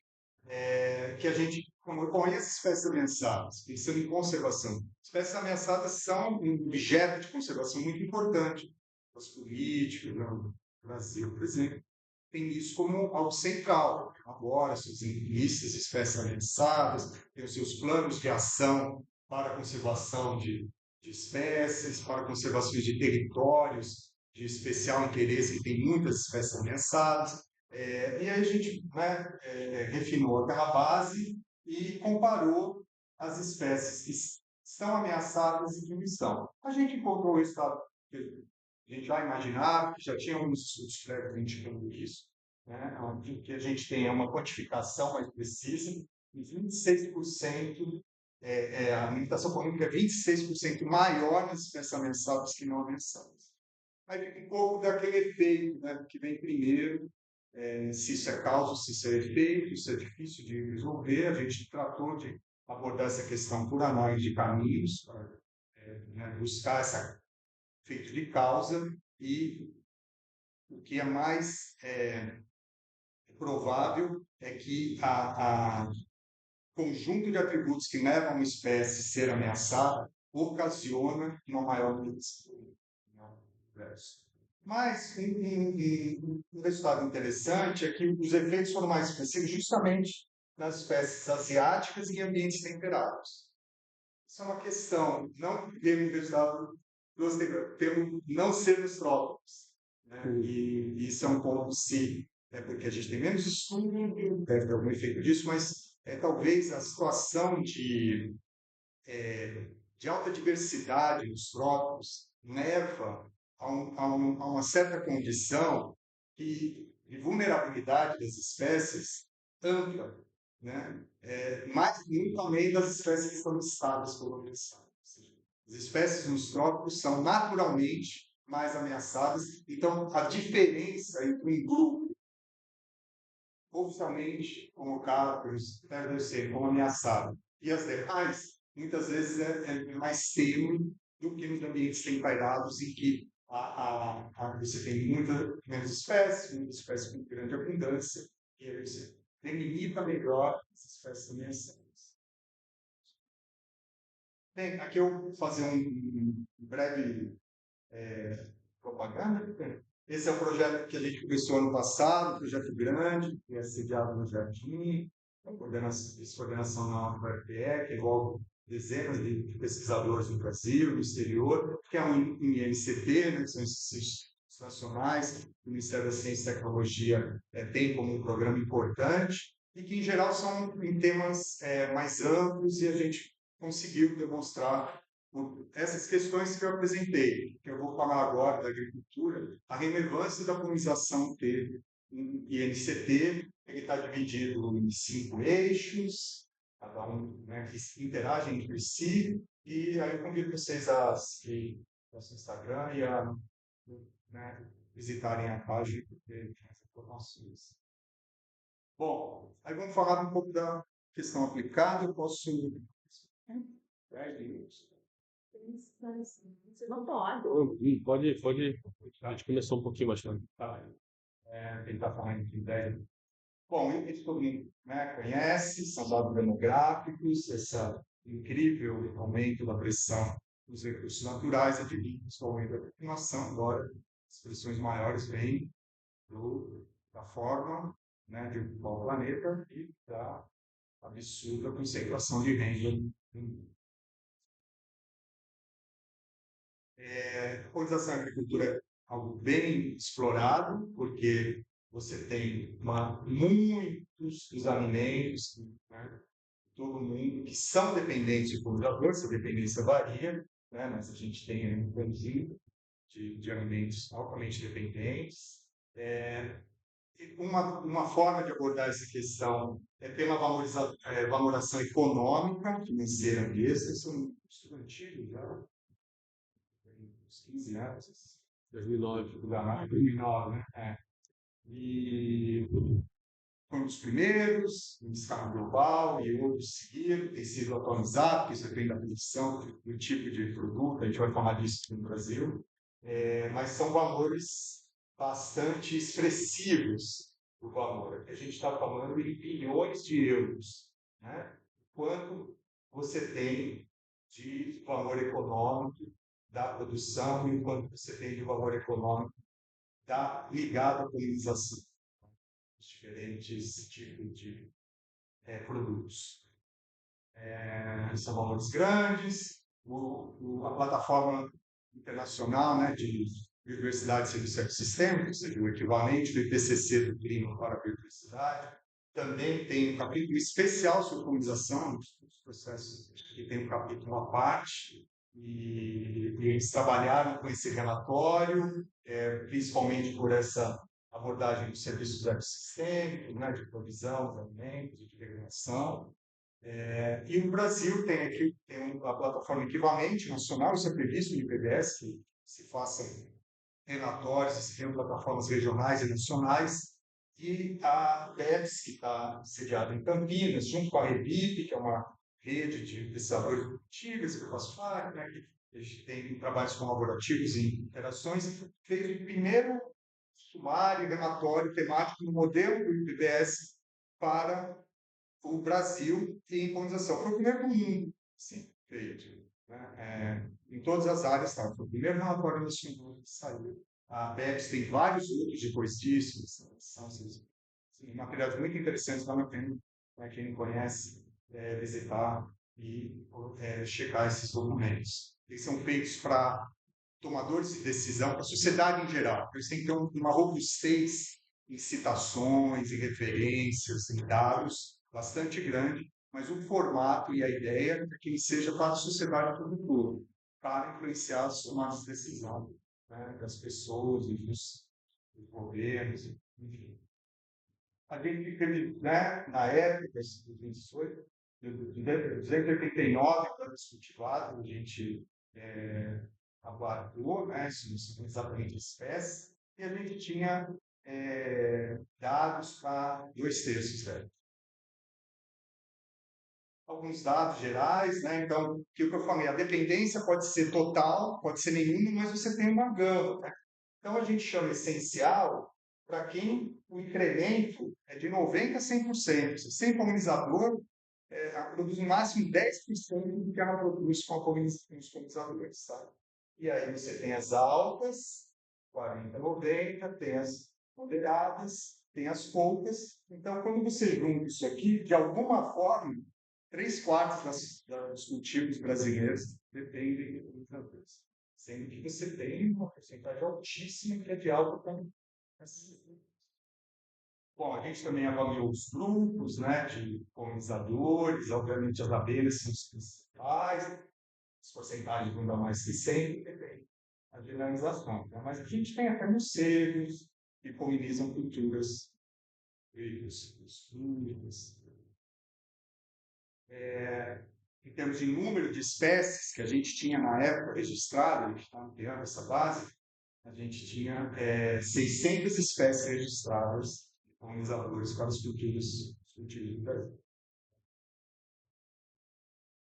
que a gente conhece espécies ameaçadas, pensando em conservação. Espécies ameaçadas são um objeto de conservação muito importante para os políticos, no Brasil, por exemplo. Tem isso como algo central. Agora, suas listas de espécies ameaçadas, tem os seus planos de ação para a conservação de espécies, para a conservação de territórios de especial interesse, que tem muitas espécies ameaçadas. E aí a gente, né, refinou aquela base e comparou as espécies que estão ameaçadas e que não estão. A gente encontrou o resultado que a gente já imaginava, que já tinha alguns estudos prévios indicando isso, né, que a gente tenha uma quantificação mais precisa, e 26%, a limitação econômica é 26% maior nas espécies ameaçadas que não ameaçadas. Aí fica um pouco daquele efeito, né, que vem primeiro, se isso é causa, se isso é efeito, isso é difícil de resolver. A gente tratou de abordar essa questão por análise de caminhos, para né, buscar esse efeito de causa, e o que é mais provável é que a conjunto de atributos que levam uma espécie a ser ameaçada ocasiona uma maior limitação. Mas um resultado interessante é que os efeitos foram mais expressivos justamente nas espécies asiáticas e em ambientes temperados. Isso é uma questão, não ter um resultado pelo não ser nos trópicos. Né? E isso é um ponto sim, né? Porque a gente tem menos estudo, deve ter algum efeito disso, mas talvez a situação de alta diversidade nos trópicos leva a uma certa condição de vulnerabilidade das espécies ampla, né? Mas muito além das espécies que estão listadas como ameaçadas. As espécies nos trópicos são naturalmente mais ameaçadas, então a diferença entre um grupo oficialmente colocado pelos TRDC como ameaçado e as demais, muitas vezes é mais tênue do que nos ambientes temperadados em que você tem muitas espécies com grande abundância, e aí você delimita melhor as espécies ameaçadas. Bem, aqui eu vou fazer um breve propaganda. Esse é um projeto que a gente começou ano passado, um projeto grande, que é sediado no Jardim. coordenação na UFPE, que envolve dezenas de pesquisadores no Brasil, no exterior, que é um INCT, né, que são esses nacionais, o Ministério da Ciência e Tecnologia tem como um programa importante, e que, em geral, são em temas mais amplos, e a gente conseguiu demonstrar essas questões que eu apresentei, que eu vou falar agora da agricultura, a relevância da colonização teve um INCT, ele está dividido em 5 eixos, cada um, né, que interagem entre si, e aí eu convido vocês a seguir nosso Instagram e a, né, visitarem a página porque tem as informações. Bom, aí vamos falar um pouco da questão aplicada. Eu posso. 10 minutos. Você não pode. Pode. A gente começou um pouquinho mais tarde. Tá bem. Tentar falar em 10. Bom, isso todo mundo, né, conhece, são dados demográficos, esse incrível aumento da pressão dos recursos naturais advindos do aumento da população, embora as pressões maiores vêm da forma, né, de ocupar o planeta e da absurda concentração de renda no mundo. A colonização da agricultura é algo bem explorado, porque você tem muitos dos alimentos, né, todo mundo que são dependentes de colonizadores, essa dependência varia, né, mas a gente tem um conjunto de alimentos altamente dependentes. Uma forma de abordar essa questão é pela valoração econômica, financeira mesmo. Isso é um estudo antigo já, uns 15 anos. 2009, né? E foi um dos primeiros, em escala global, e outros seguiram, tem sido atualizado, porque isso depende da produção, do tipo de produto, a gente vai falar disso no Brasil, mas são valores bastante expressivos do valor. A gente está falando em bilhões de euros, né? Quanto você tem de valor econômico da produção e quanto você tem de valor econômico ligado à colonização, os diferentes tipos de produtos. São valores grandes. A plataforma internacional, né, de biodiversidade e serviços ecossistêmicos, ou seja, o equivalente do IPCC do clima para a biodiversidade, também tem um capítulo especial sobre colonização, os processos que tem um capítulo à parte, e eles trabalharam com esse relatório, principalmente por essa abordagem dos serviços ecossistêmicos, né, de provisão de alimentos e de regulação. E o Brasil tem uma plataforma equivalente nacional, isso é previsto no IPBES, que se façam relatórios, se tenham plataformas regionais e nacionais, e a BEPS, que está sediada em Campinas, junto com a REBIP, que é uma rede de pesquisadores produtivos, que eu faço parte, né, que a gente tem trabalhos colaborativos e interações, fez o primeiro sumário, relatório temático no modelo do IPBES para o Brasil em colonização. Foi o primeiro do mundo, sim, feito. Né? Em todas as áreas, tá? Foi o primeiro relatório nacional que saiu. A BEPS tem vários outros depois disso, são materiais muito interessantes, vale a pena, para quem não conhece, visitar e checar esses documentos. Eles são feitos para tomadores de decisão, para a sociedade em geral. Eles têm que ter uma robustez em citações, em referências, em dados bastante grande, mas o formato e a ideia é que ele seja para a sociedade como um todo, para influenciar as tomadas de decisão, né, das pessoas, dos governos, enfim. A gente teve, né, na época, de 2018, de 289 anos cultivados, a gente aguardou, né, isso exatamente espécies, e a gente tinha dados para 2/3 dela. Alguns dados gerais, né? Então, o que eu falei, a dependência pode ser total, pode ser nenhuma, mas você tem uma gama. Né? Então, a gente chama essencial para quem o incremento é de 90% a 100%. Sem polinizador, ela produz no máximo 10% do que ela produz com os polinizadores. Tá? E aí você tem as altas, 40, 90, tem as moderadas, tem as contas. Então, quando você junta isso aqui, de alguma forma, 3/4 dos cultivos brasileiros dependem de polinizadores. Sendo que você tem uma porcentagem altíssima que é de alta qualificação. Bom, a gente também avaliou os grupos, né, de polinizadores, obviamente as abelhas são os principais, as porcentagens não dão mais que 100, depende da generalização. Né? Mas a gente tem até morcegos que polinizam culturas, os fungos. Em termos de número de espécies que a gente tinha na época registrada, a gente está ampliando essa base, a gente tinha 600 espécies registradas de polinizadores para os cultivos do Brasil.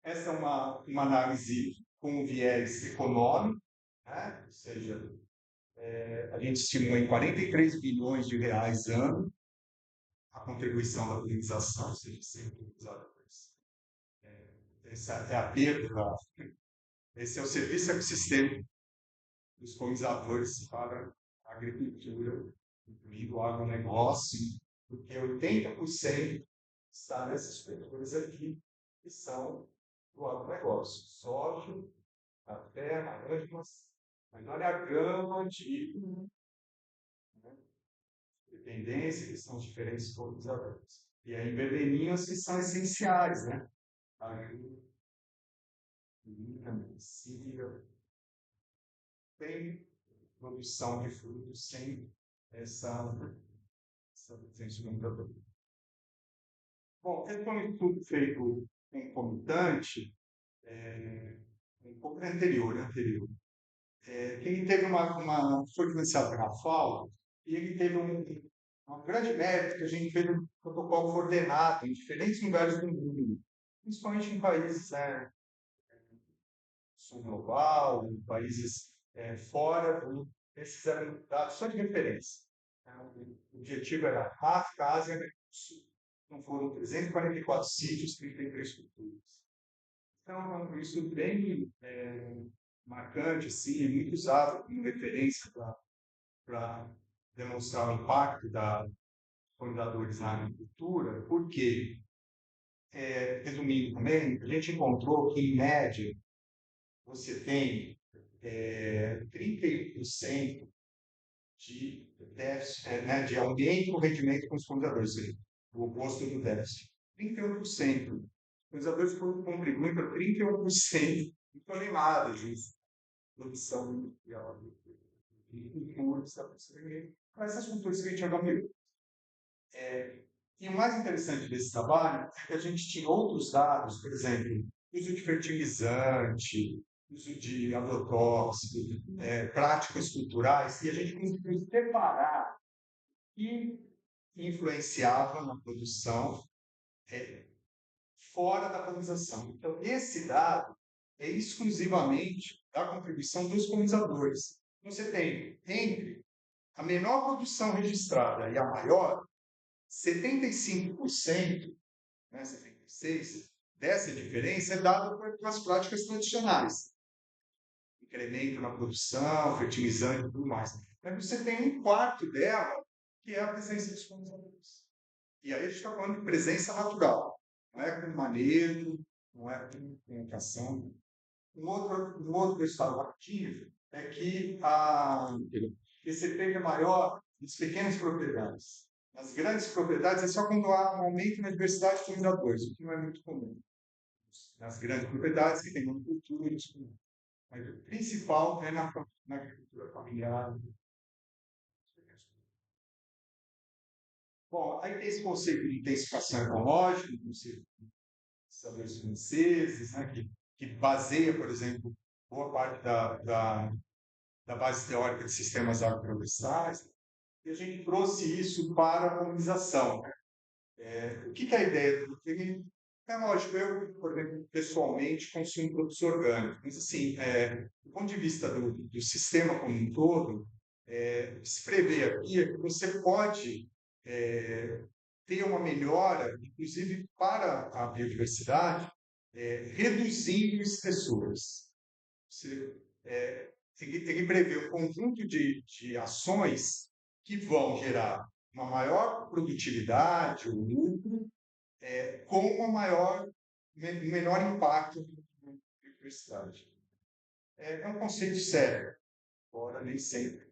Essa é uma análise com viés econômico, né? Ou seja, a gente estimou em 43 bilhões de reais ano a contribuição da polinização, ou seja, sem polinizadores. Essa é a perda, esse é o serviço ecossistêmico dos polinizadores para a agricultura, incluindo o agronegócio, porque 80% está nessas setores aqui, que são do agronegócio. Soja, café, laranjas, mas olha a gama de dependência que são diferentes polinizadores. E aí, verdeninhos que são essenciais, né? Ajuda, síria, tem produção de frutos sem essa presença do computador. Bom, esse foi um estudo feito concomitante, um pouco anterior. Ele teve foi financiado pela FAO, e ele teve um grande mérito que a gente fez um protocolo coordenado em diferentes lugares do mundo, principalmente em países sul global, em países fora esses eram dados só de referência. O objetivo era África, Ásia e América do Sul. Então foram 344 sítios, 33 culturas. Então, isso bem marcante, assim, é muito usado como referência para demonstrar o impacto da polinizadores na agricultura, porque, resumindo também, a gente encontrou que, em média, você tem 31% de déficit, de aumento no rendimento com os polinizadores, o oposto do déficit. 31%. Os polinizadores contribuem para 31% de toneladas de produção industrial de culturas, para essas culturas que a gente avaliou. E o mais interessante desse trabalho é que a gente tinha outros dados, por exemplo, uso de fertilizante, uso de agrotóxico, práticas culturais, e a gente conseguiu separar e influenciava na produção fora da polinização. Então, esse dado é exclusivamente da contribuição dos polinizadores. Você tem entre a menor produção registrada e a maior, 75%, 76%, dessa diferença é dada pelas práticas tradicionais. Incremento na produção, fertilizante e tudo mais. Mas você tem 1/4 dela, que é a presença dos polinizadores. E aí a gente está falando de presença natural. Não é com manejo, não é com comunicação. Um outro resultado ativo é que esse efeito é maior nas pequenas propriedades. Nas grandes propriedades é só quando há um aumento na diversidade de polinizadores, o que não é muito comum. Nas grandes propriedades que têm monoculturas, mas o principal é na agricultura familiar. Bom, aí tem esse conceito de intensificação ecológica, o conceito de sabores franceses, que baseia, por exemplo, boa parte da base teórica de sistemas agroflorestais, e a gente trouxe isso para a polinização. O que é a ideia? É lógico, eu, por exemplo, pessoalmente, consumo produtos orgânicos, mas, assim, do ponto de vista do sistema como um todo, se prevê aqui que você pode ter uma melhora, inclusive para a biodiversidade, reduzindo espessuras. Ele prevê um conjunto de ações que vão gerar uma maior produtividade, o lucro, com um menor impacto na biodiversidade. É um conceito sério, embora nem sempre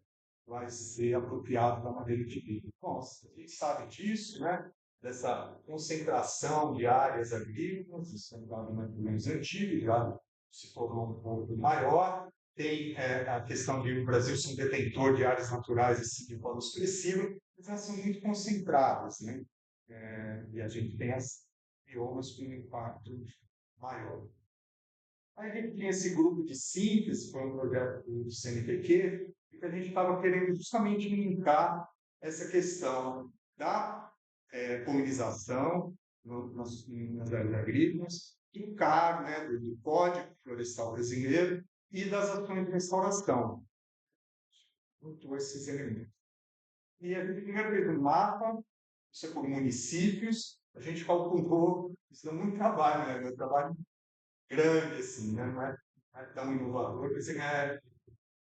vai ser apropriado da maneira de vida. Bom, a gente sabe disso, né? Dessa concentração de áreas agrícolas, isso é um dado mais ou menos antigo, já se tornou um pouco maior. Tem a questão de o Brasil ser um detentor de áreas naturais assim, de forma expressiva, mas elas são muito concentradas, né? E a gente tem as biomas com um impacto maior. Aí a gente tinha esse grupo de síntese, foi um projeto do CNPq, e que a gente estava querendo justamente linkar essa questão da colonização nas áreas agrícolas, do CAR, né, do Código Florestal Brasileiro, e das ações de restauração. Juntou esses elementos. E a gente primeiro fez um mapa, isso é por municípios, a gente calculou, isso dá muito trabalho, né? Meu trabalho grande, assim, né? Não é tão inovador, mas é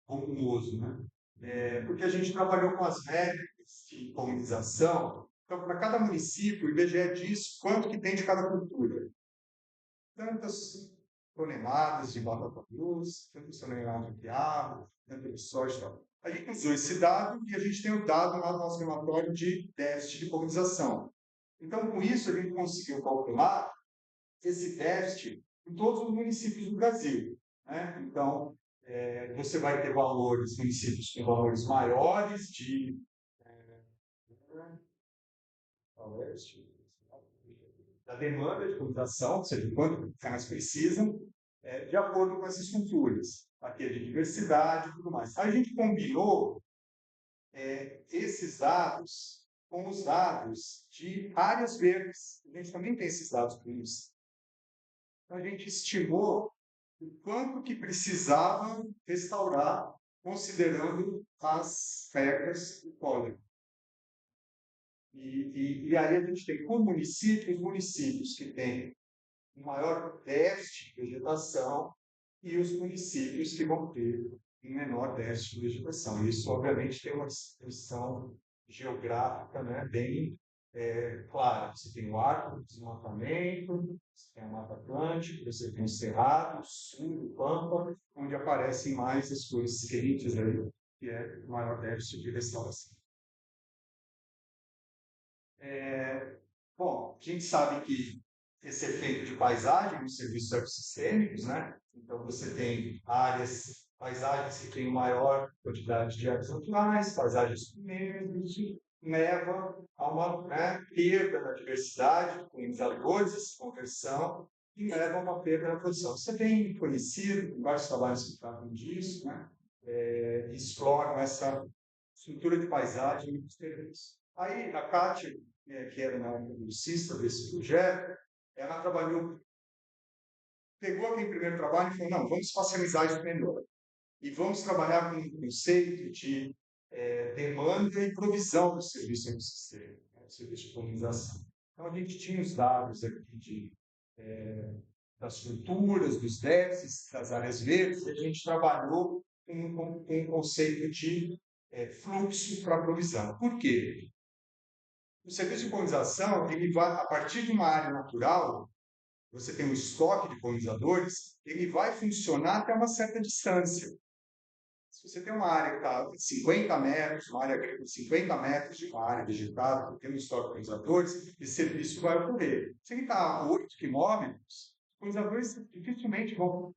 volumoso, né? Porque a gente trabalhou com as métricas de colonização. Então, para cada município, o IBGE diz quanto que tem de cada cultura. Tantas toneladas de batata doce, tantas toneladas de árvore, tanto de soja e tal. A gente usou esse dado e a gente tem o dado lá no nosso relatório de déficit de colonização. Então, com isso, a gente conseguiu calcular esse déficit em todos os municípios do Brasil, né? Então, você vai ter municípios com valores maiores da demanda de colonização, ou seja, quanto elas precisam, de acordo com essas culturas, aqui de diversidade e tudo mais. A gente combinou esses dados com os dados de áreas verdes. A gente também tem esses dados para isso. Então, a gente estimou o quanto que precisava restaurar, considerando as regras do código. E aí a gente tem, por município, os municípios que têm um maior déficit de vegetação e os municípios que vão ter um menor déficit de vegetação. Isso, obviamente, tem uma distribuição geográfica, né, bem clara. Você tem o arco do desmatamento, você tem a Mata Atlântica, você tem o Cerrado, o Sul, o Pampa, onde aparecem mais as cores quentes aí, que é o maior déficit de restauração. Bom, a gente sabe que esse efeito de paisagem nos serviços ecossistêmicos, né? Então, você tem paisagens que têm maior quantidade de áreas naturais, paisagens com menos, leva a uma perda da diversidade de polinizadores, conversão, e leva a uma perda na produção. Você tem conhecido, vários trabalhos que tratam disso, né? Exploram essa estrutura de paisagem muito diferente. Aí, a Kátia, que era na bolsista desse projeto, ela pegou aquele primeiro trabalho e falou, não, vamos espacializar isso melhor. E vamos trabalhar com o conceito de demanda e provisão do serviço ecossistêmico, né, serviço de colonização. Então, a gente tinha os dados aqui das culturas, dos déficits, das áreas verdes, e a gente trabalhou com o conceito de fluxo para provisão. Por quê? O serviço de colonização, ele vai, a partir de uma área natural, você tem um estoque de polinizadores, ele vai funcionar até uma certa distância. Se você tem uma área que está 50 metros, uma área agrícola de 50 metros de uma área vegetada, tem um estoque de polinizadores, esse serviço vai ocorrer. Se ele está a 8 quilômetros, os polinizadores dificilmente vão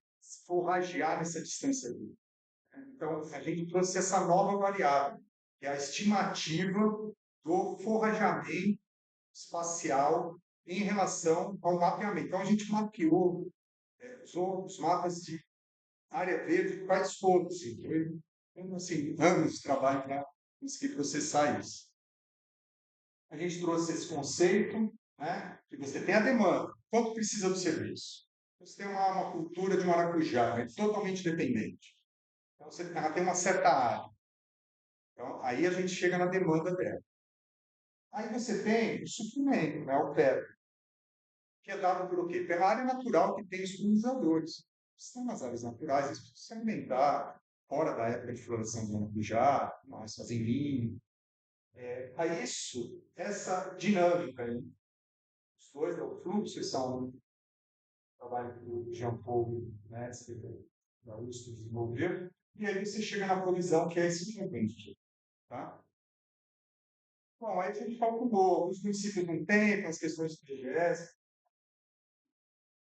forragear nessa distância ali. Então, a gente trouxe essa nova variável, que é a estimativa do forrageamento espacial em relação ao mapeamento. Então, a gente mapeou os mapas de área verde quase todos. Então, assim, anos de trabalho para conseguir processar isso. A gente trouxe esse conceito, né, que você tem a demanda. Quanto precisa do serviço? Você tem uma cultura de maracujá, né, totalmente dependente. Então, ela tem uma certa área. Então, aí a gente chega na demanda dela. Aí você tem o suprimento, né, o PEP, que é dado por o quê? Pela área natural que tem os polinizadores. Estão nas áreas naturais, eles precisam se alimentar fora da época de floração do maracujá, mas fazem linho. A isso, essa dinâmica aí, os dois, o fluxo, são um trabalho que o Jean Paul, né, da USP desenvolveu, e aí você chega na provisão, que é esse momento. Tá? Bom, aí a gente calculou, os municípios não têm, as questões de PGS,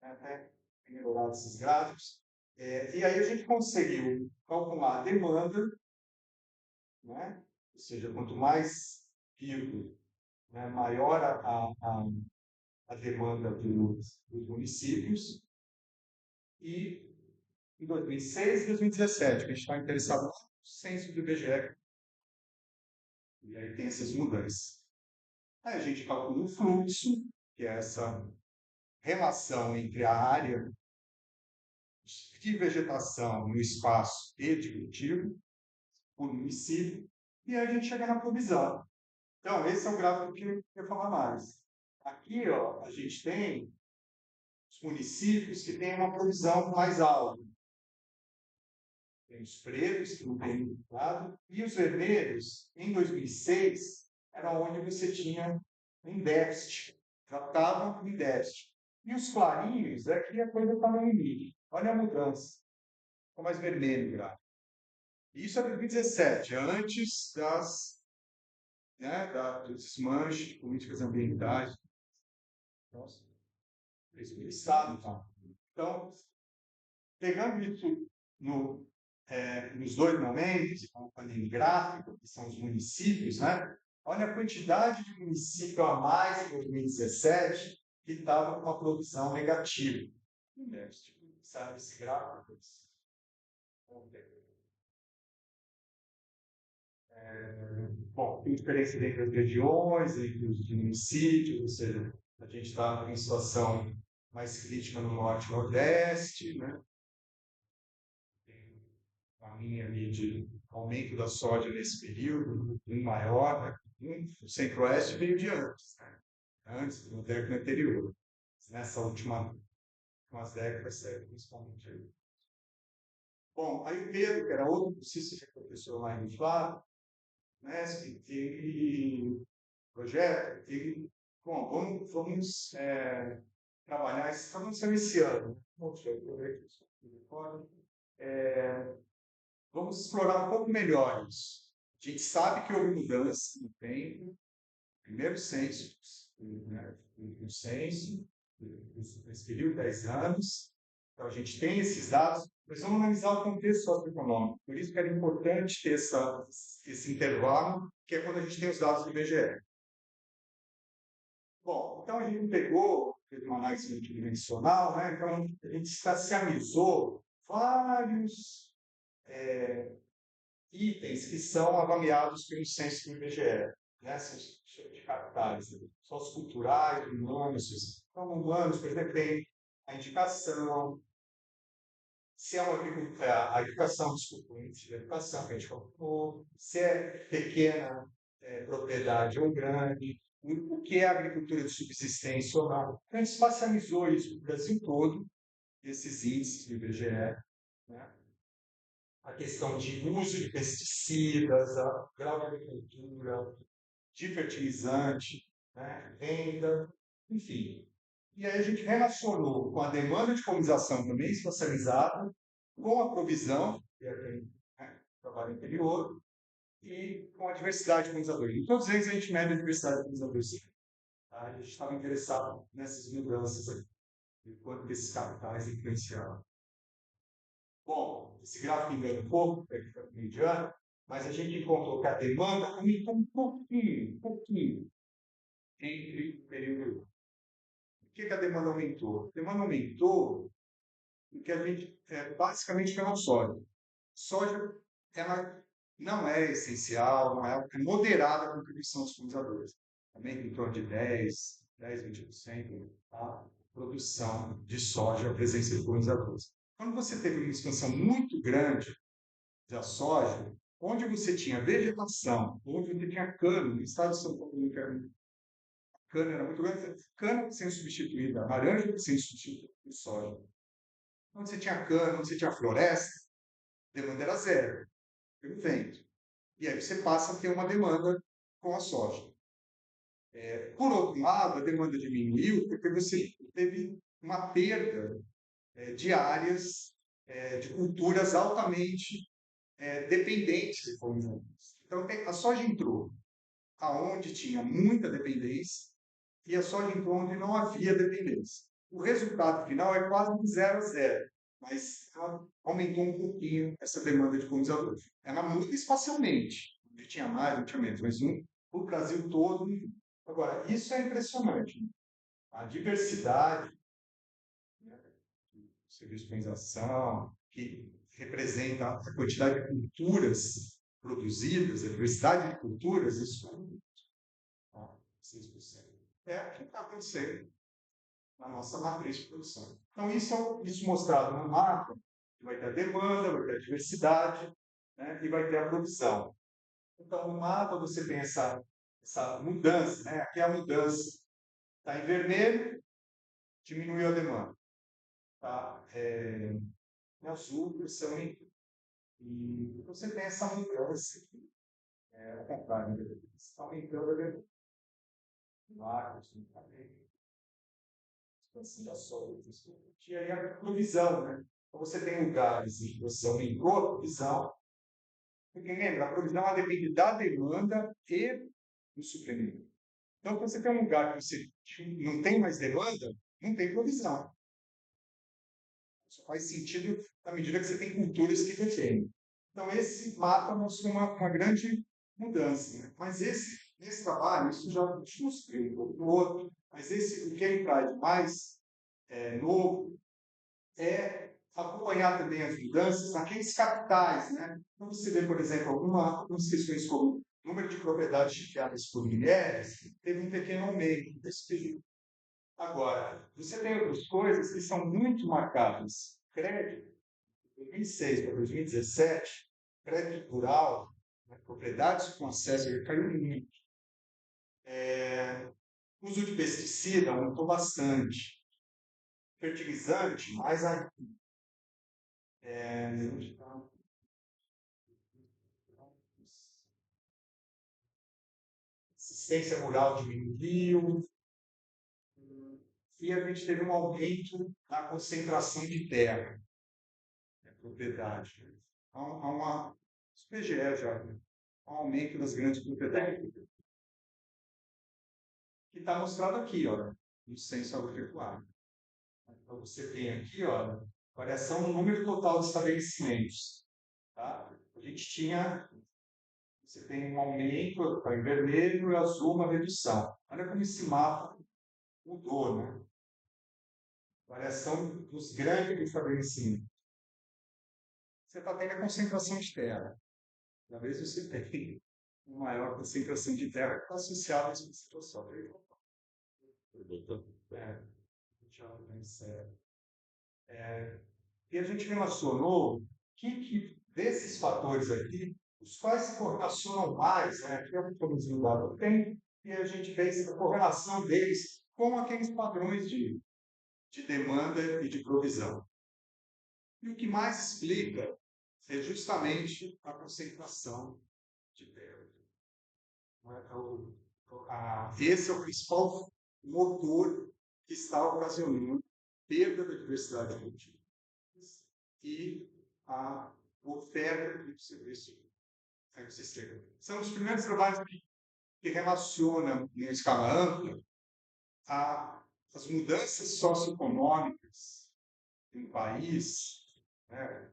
né, até melhorar esses gráficos, e aí a gente conseguiu calcular a demanda, né? Ou seja, quanto mais pico, né, maior a demanda dos municípios, e em 2006 e 2017, que a gente está interessado no censo do IBGE, e aí tem essas mudanças. Aí a gente calcula o fluxo, que é essa relação entre a área de vegetação no espaço e de cultivo, por município, e aí a gente chega na provisão. Então, esse é o gráfico que eu queria falar mais. Aqui, ó, a gente tem os municípios que têm uma provisão mais alta. Tem os pretos, que não tem dado, e os vermelhos, em 2006, era onde você tinha em déficit. Já estavam em déficit. E os clarinhos, aqui a coisa está no limite. Olha a mudança. Ficou mais vermelho o gráfico. Isso é 2017, antes dos desmanches de políticas ambientais. Nossa, isso é Estado. Tá? Então, pegando isso nos dois momentos, em gráfico, que são os municípios, né? Olha a quantidade de município a mais em 2017 que estava com uma produção negativa. Sabe esse gráfico? Vamos ver. Bom, tem diferença entre as regiões, entre os municípios, ou seja, a gente está em situação mais crítica no norte e nordeste, né? Tem uma linha ali de aumento da soja nesse período, um maior, né? O centro-oeste veio de antes, né? Antes, no década anterior. Nessa umas décadas, principalmente aí. Bom, aí o Pedro, que era outro bolsista que é professor lá em Flávio, né, ele projeto, ele, bom, vamos trabalhar, estamos esse ano, vamos explorar um pouco melhor isso. A gente sabe que houve mudança no tempo, primeiro censo, né, o censo, nesse período de 10 anos, então a gente tem esses dados, mas vamos analisar o contexto socioeconômico. Por isso que era importante ter esse intervalo, que é quando a gente tem os dados do IBGE. Bom, então a gente fez uma análise multidimensional, né? Então a gente espacializou vários itens que são avaliados pelo censo do IBGE, né? São de capitais, são os culturais, humanos. Então, humanos, por exemplo, tem a indicação, se é uma agricultura, a educação, desculpa, o índice de educação que a gente colocou, se é pequena propriedade ou grande, o que é agricultura de subsistência ou não. Então, a gente espacializou isso no Brasil todo, esses índices do IBGE, né? A questão de uso de pesticidas, a grau de agricultura, de fertilizante, né? Venda, enfim. E aí a gente relacionou com a demanda de colonização também espacializada, com a provisão, que é quem trabalho interior, e com a diversidade de colonizadores. Em todos eles a gente mede a diversidade de colonizadores. Tá? A gente estava interessado nessas mudanças aí, de quanto esses capitais influenciaram. Bom, esse gráfico engana um pouco, é mediano, mas a gente encontrou que a demanda aumentou um pouquinho, entre o período. Por que a demanda aumentou? A demanda aumentou porque a gente, basicamente pela soja. Soja, ela não é essencial, não é moderada a contribuição dos colonizadores. Também em torno de 20% a produção de soja, a presença de colonizadores. Quando você teve uma expansão muito grande da soja, onde você tinha vegetação, onde você tinha cana, no estado de São Paulo, a cana era muito grande, cana sendo substituída, a laranja sendo substituída por soja. Onde você tinha cana, onde você tinha floresta, a demanda era zero, pelo vento. E aí você passa a ter uma demanda com a soja. Por outro lado, a demanda diminuiu porque você teve uma perda de áreas de culturas altamente dependentes de comunidades. Então, a soja entrou aonde tinha muita dependência e a soja entrou onde não havia dependência. O resultado final é quase de 0 a 0, mas ela aumentou um pouquinho essa demanda de colonizadores. Ela muda espacialmente, onde tinha mais, onde tinha menos, mas no Brasil todo. Agora, isso é impressionante. A diversidade, né, de serviço de organização, que representa a quantidade de culturas produzidas, a diversidade de culturas, isso é 6%. É o que está acontecendo na nossa matriz de produção. Então, isso mostrado no mapa, vai ter a demanda, vai ter a diversidade, né, e vai ter a produção. Então, no mapa você tem essa mudança, né? Aqui é a mudança. Está em vermelho, diminuiu a demanda. Tá? Em azul, pressão e você tem essa mudança aqui. Ao contrário, né? Está aumentando a demanda. Lá, expansão da soja, e aí a provisão, né? Então você tem lugares em que você aumentou a provisão, porque lembra, a provisão ela depende da demanda e do suplemento. Então, quando você tem um lugar que você não tem mais demanda, não tem provisão. Isso faz sentido na medida que você tem culturas que defendem. Então, esse mapa mostra uma grande mudança. Né? Mas nesse trabalho, isso já mostrei um pouco do outro, mas o que ele traz mais novo é acompanhar também as mudanças naqueles capitais. Né? Então, você vê, por exemplo, algumas questões como número de propriedades chefiadas por mulheres, teve um pequeno aumento nesse período. Agora, você tem outras coisas que são muito marcadas. Crédito, de 2006 para 2017, crédito rural, né, propriedades com acesso, caiu muito. O uso de pesticida aumentou bastante. Fertilizante, mais ainda. Assistência rural diminuiu. E a gente teve um aumento na concentração de terra, propriedade. Há os PGE já, um aumento das grandes propriedades. Que está mostrado aqui, ó, no censo agropecuário. Então, você tem aqui, ó, variação no número total de estabelecimentos. Tá? A gente tinha, você tem um aumento, tá, em vermelho e azul uma redução. Olha como esse mapa mudou, né? Variação dos grandes estabelecimentos. Você está tendo a concentração de terra. Talvez você tenha uma maior concentração de terra que está associada a essa situação. E a gente relacionou que desses fatores aqui, os quais se correlacionam mais, né, que é o que o dado tem, e a gente fez a correlação deles com aqueles padrões de demanda e de provisão. E o que mais explica é justamente a concentração de terra. Esse é o principal motor que está ocasionando perda da diversidade cultural e a oferta de serviço ecossistema. São os primeiros trabalhos que relacionam, em escala ampla, as mudanças socioeconômicas em um país, né,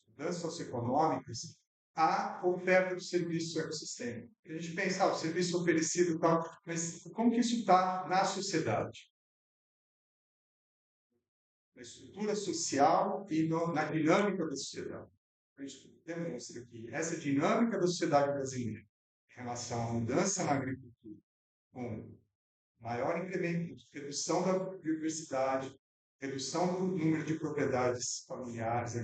mudanças socioeconômicas, a oferta de serviço ecossistema. A gente pensa, o serviço oferecido e tal, mas como que isso está na sociedade? Na estrutura social e na dinâmica da sociedade. A gente demonstra que essa dinâmica da sociedade brasileira, em relação à mudança na agricultura, com maior incremento, redução da biodiversidade, redução do número de propriedades familiares,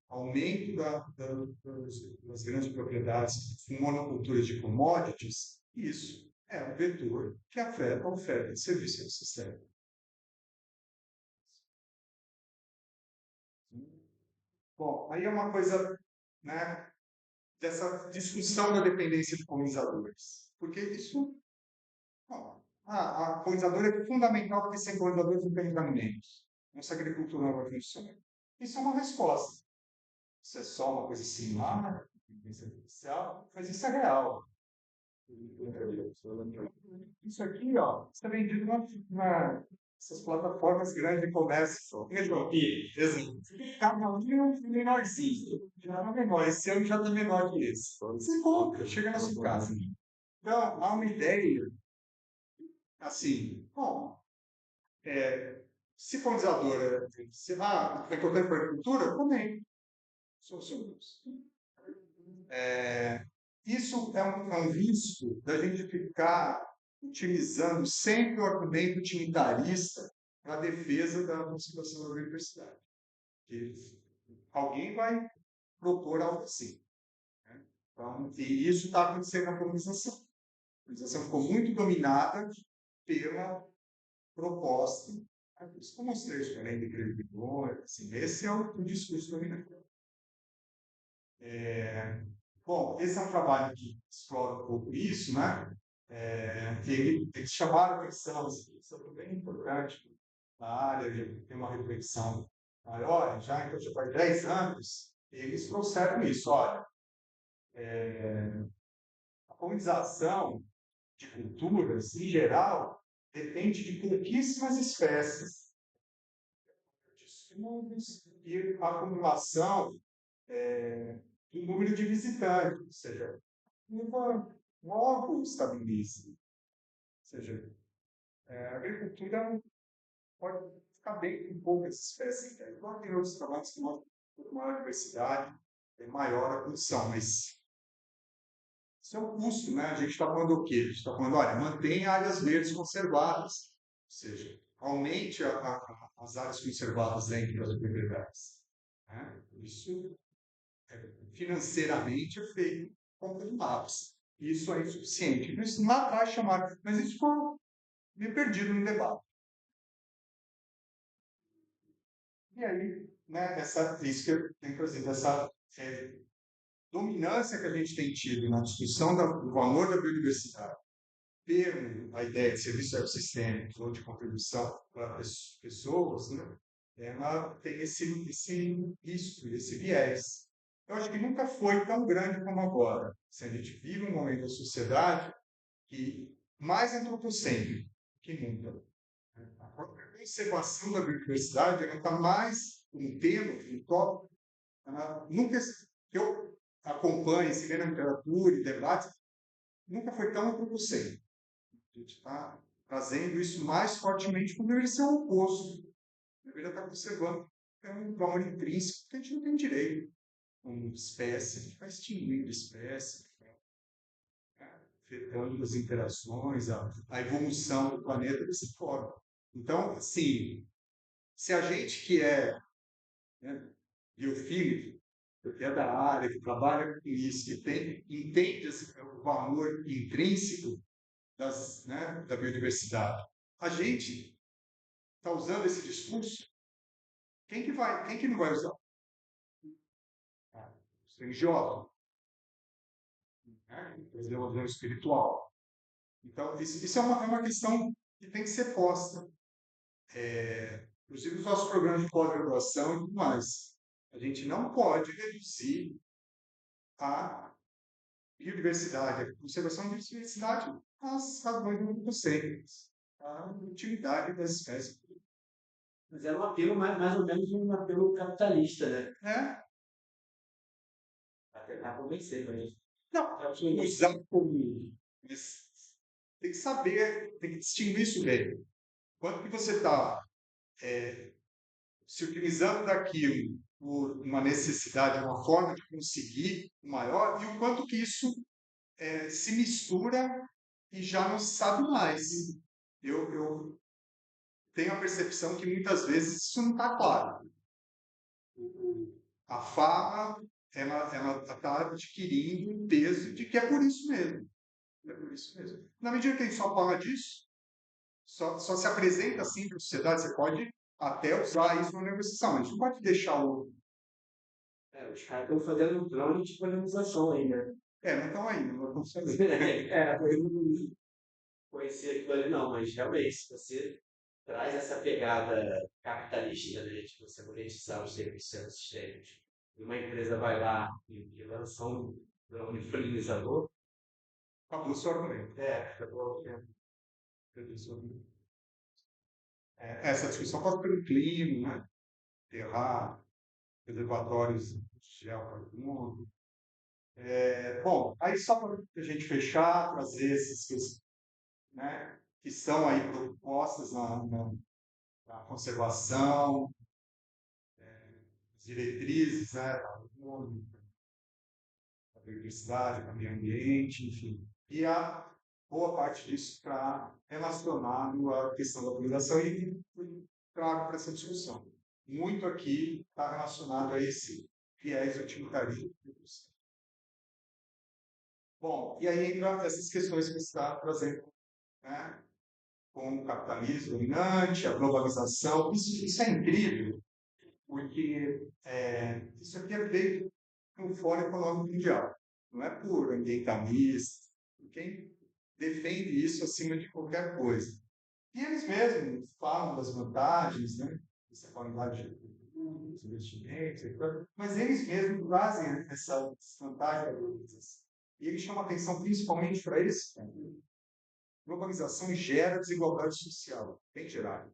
aumento das grandes propriedades em monoculturas de commodities, isso é um vetor que afeta a oferta de serviços ecossistêmico. Bom, aí é uma coisa, né, dessa discussão da dependência de polinizadores. Porque isso... Bom, a polinizadora é fundamental, porque sem polinizadores não tem alimentos. Nossa agricultura não vai funcionar. Isso é uma resposta. Isso é só uma coisa similar, inteligência artificial, mas isso é real. Isso aqui, ó, isso é vendido nessas plataformas grandes de comércio. Exato. Cada um é um menorzinho. Já é menor. Esse ano já está menor que esse. Você compra, chega na sua casa. Então, há uma ideia, assim, bom, se polinizadora é importante para a agricultura, também. Isso é um risco da gente ficar utilizando sempre o argumento utilitarista para a defesa da conservação da biodiversidade. Alguém vai propor algo assim. Né? Então, e isso está acontecendo na colonização. A colonização ficou muito dominada pela proposta. Isso que eu mostrei, isso além de credibilidade, assim, esse é o discurso dominante. Bom, esse é um trabalho que explora um pouco isso, né? Eles chamaram a atenção, isso é bem importante na área, tem uma reflexão maior, já faz 10 anos, eles trouxeram isso, olha, a colonização de culturas, em geral, depende de pouquíssimas espécies e a acumulação do número de visitantes, ou seja, logo estabiliza. Ou seja, a agricultura pode ficar bem com poucas espécies. Igual tem outros trabalhos que mostram que maior diversidade é maior a produção, mas isso é um custo, né? A gente está falando o quê? A gente está falando, olha, mantenha áreas verdes conservadas, ou seja, aumente as áreas conservadas dentro das propriedades. Né? Isso financeiramente é feito com mapas. Isso é insuficiente. Isso lá atrás chamaram, mas isso foi meio perdido no debate. E aí, né, isso que eu tenho trazido, essa dominância que a gente tem tido na discussão do valor da biodiversidade, a ideia de serviço ecossistêmico ou de contribuição para as pessoas, né, ela tem esse risco, esse viés. Eu acho que nunca foi tão grande como agora. Se a gente vive um momento da sociedade que mais antropocêntrico que nunca. A própria conservação da biodiversidade está mais um tema, um tópico. Nunca que eu acompanhe, se vê na literatura e debates, nunca foi tão antropocêntrico. A gente está trazendo isso mais fortemente como deveria ser o oposto. Deveria estar conservando. É um valor intrínseco que a gente não tem direito. Como espécie, a gente vai extinguindo espécie, afetando as interações, a evolução do planeta dessa forma. Então, assim, se a gente que é biofílico, que é da área, que trabalha com isso, que entende o valor intrínseco da biodiversidade, a gente está usando esse discurso, quem que não vai usar? Os religiosos. Desenvolvimento espiritual. Então, isso é uma questão que tem que ser posta. Inclusive, os nossos programas de pós-graduação e tudo mais. A gente não pode reduzir a biodiversidade, a conservação da biodiversidade às razões antropocêntricas, a utilidade das espécies. Mas era um apelo mais ou menos um apelo capitalista, né? Para tentar convencer, mas... Não, usar como. Tem que saber, tem que distinguir isso bem. Quanto que você está se utilizando daquilo por uma necessidade, uma forma de conseguir o maior, e o quanto que isso se mistura e já não se sabe mais. Eu tenho a percepção que muitas vezes isso não está claro. A fala ela está adquirindo um peso de que é por isso mesmo. É por isso mesmo. Na medida que a gente só fala disso, só se apresenta assim para a sociedade, você pode até usar isso na negociação, mas não pode deixar Os caras estão fazendo um plano de polinização aí, né? Não estão aí, não vão fazer. Eu não conhecia aquilo ali, não, mas realmente, se você traz essa pegada capitalista, né, de você monetizar os serviços sistêmicos, e uma empresa vai lá e lança um plano de polinizador, Acabou o seu argumento. acabou. Essa discussão passa pelo clima, né? Terrar, reservatórios de geocarbono. Bom, aí só para a gente fechar, trazer essas coisas, né, que estão aí propostas na conservação, as diretrizes, né, da ONU, da biodiversidade, do meio ambiente, enfim. E a boa parte disso está relacionado à questão da organização e trago para essa discussão. Muito aqui está relacionado a esse viés utilitarismo. Bom, e aí entra essas questões que você está trazendo, né, com o capitalismo dominante, a globalização. Isso é incrível, porque isso aqui é feito no Fórum Econômico Mundial. Não é por ambientalistas, quem defende isso acima de qualquer coisa. E eles mesmos falam das vantagens, né, dessa qualidade dos investimentos, etc. Mas eles mesmos trazem essa vantagem da globalização. E eles chamam atenção principalmente para esse ponto. Globalização gera desigualdade social, bem gerada.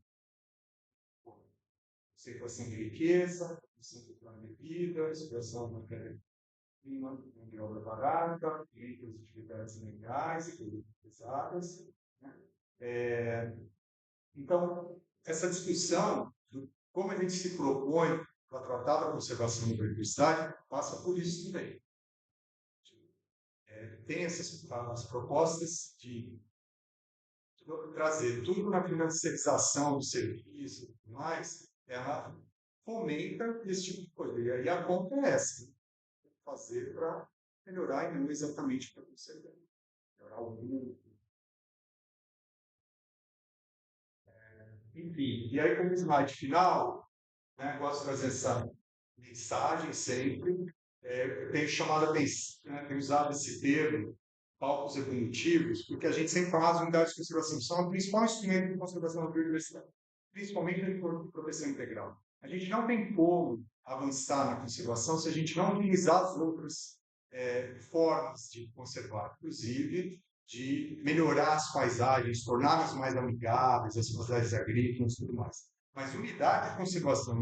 Concentração de riqueza, concentração de vida, exploração de matéria-prima, mão de obra barata, vínculos de atividades ilegais e pesadas. Né? Então, essa discussão de como a gente se propõe para tratar da conservação da biodiversidade passa por isso também. Tem as propostas de trazer tudo na financiarização do serviço e tudo mais, ela fomenta esse tipo de coisa. E aí a conta é essa: fazer para melhorar e não exatamente para conservar. Melhorar o mundo. Enfim, e aí como slide final, né, gosto de trazer essa mensagem sempre. Eu tenho chamado a atenção, né, tenho usado esse termo, palcos evolutivos, porque a gente sempre fala as unidades de conservação são o principal instrumento de conservação da biodiversidade, principalmente na proteção integral. A gente não tem como avançar na conservação se a gente não utilizar as outras formas de conservar, inclusive de melhorar as paisagens, torná-las mais amigáveis, as paisagens agrícolas e tudo mais. Mas unidade de conservação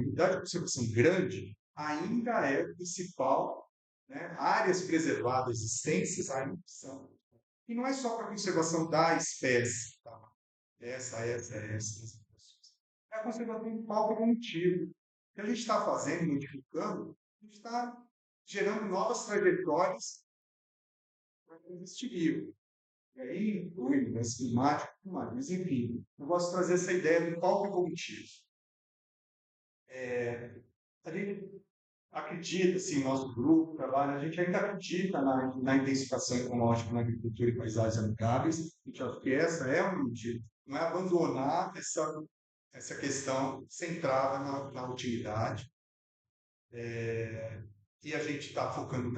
grande, ainda é o principal, né? Áreas preservadas existentes ainda são. E não é só para a conservação da espécie, tá? Essa. É a conservação do palco evolutivo. O que a gente está fazendo, modificando, a gente está gerando novas trajetórias para o investimento. E aí inclui mudança climática e tudo mais. Mas, enfim, eu gosto de trazer essa ideia do palco evolutivo. A gente acredita, assim, nosso grupo, trabalho, a gente ainda acredita na intensificação ecológica na agricultura e paisagens amigáveis. A gente acha que essa é uma medida, não é abandonar essa questão centrada na utilidade. E a gente está focando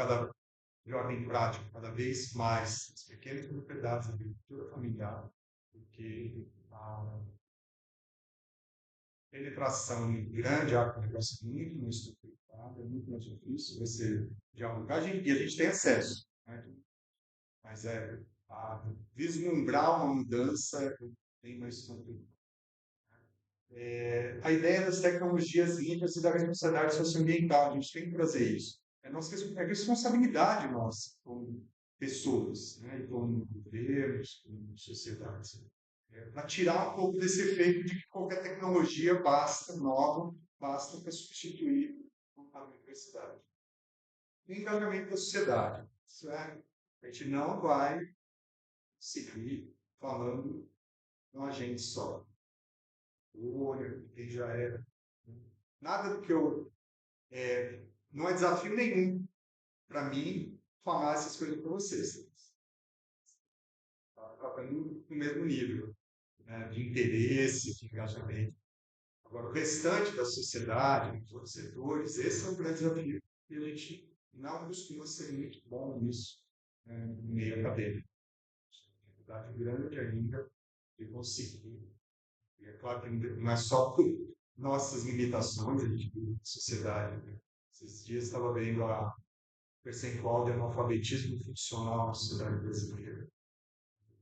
de ordem prática cada vez mais nas pequenas propriedades da agricultura familiar, porque a penetração grande é um negócio muito mais complicado, é muito mais difícil você dialogar, e a gente tem acesso, né? Mas vislumbrar uma mudança é bem mais complicado. A ideia das tecnologias limpas e da responsabilidade socioambiental, a gente tem que trazer isso. É responsabilidade nossa, como pessoas, né? Como governos, como sociedades. Para tirar um pouco desse efeito de que qualquer tecnologia nova, basta para substituir a universidade. O engajamento da sociedade. Isso a gente não vai seguir falando de um agente só. Quem já era. Nada do que não é desafio nenhum para mim falar essas coisas para vocês. Está no mesmo nível, né, de interesse, de engajamento. Agora, o restante da sociedade, os outros setores, esse é um grande desafio. ele não costuma ser muito bom nisso, né, no meio acadêmico. Dificuldade grande ainda de conseguir. E é claro que não é só por nossas limitações de sociedade. Né? Esses dias estava vendo a percentual de analfabetismo funcional na sociedade brasileira.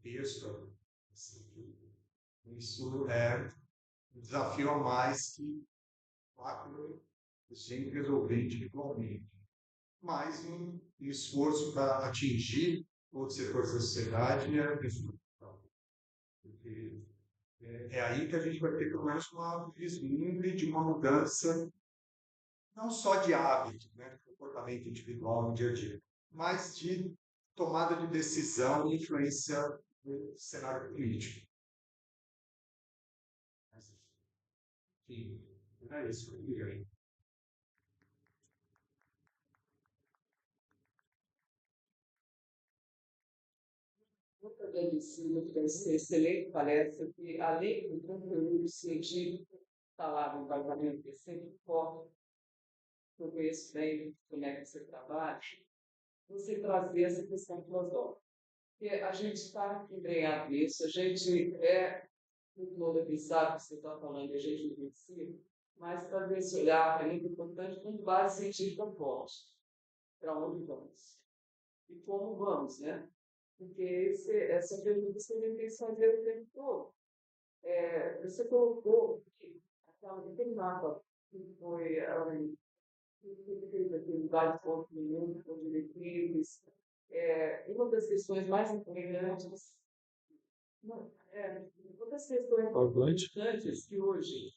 Texto, assim, isso é um desafio a mais que 4% resolver individualmente. Mas um esforço para atingir outros setores da sociedade é fundamental. Porque é aí que a gente vai ter pelo menos uma vislumbre de uma mudança, não só de hábito, né, de comportamento individual no dia a dia, mas de tomada de decisão e influência no cenário político. Enfim, é isso. Obrigado. Muito agradecida por essa excelente palestra, que além do conteúdo científico que está lá no embasamento, que é sempre forte, que eu conheço bem como é que você trabalha, você trazer essa questão filosófica. Porque a gente está embrenhado nisso, a gente todo mundo aqui sabe que você está falando, a gente vivencia, mas trazer esse olhar é muito importante com base científica forte. Para onde vamos? E como vamos, né? Porque essa pergunta você tem que fazer o tempo todo. Você colocou que aquele mapa que foi que fez aquele vários pontos de mundo, com diretrizes, uma das questões mais importantes, uma das questões importantes que hoje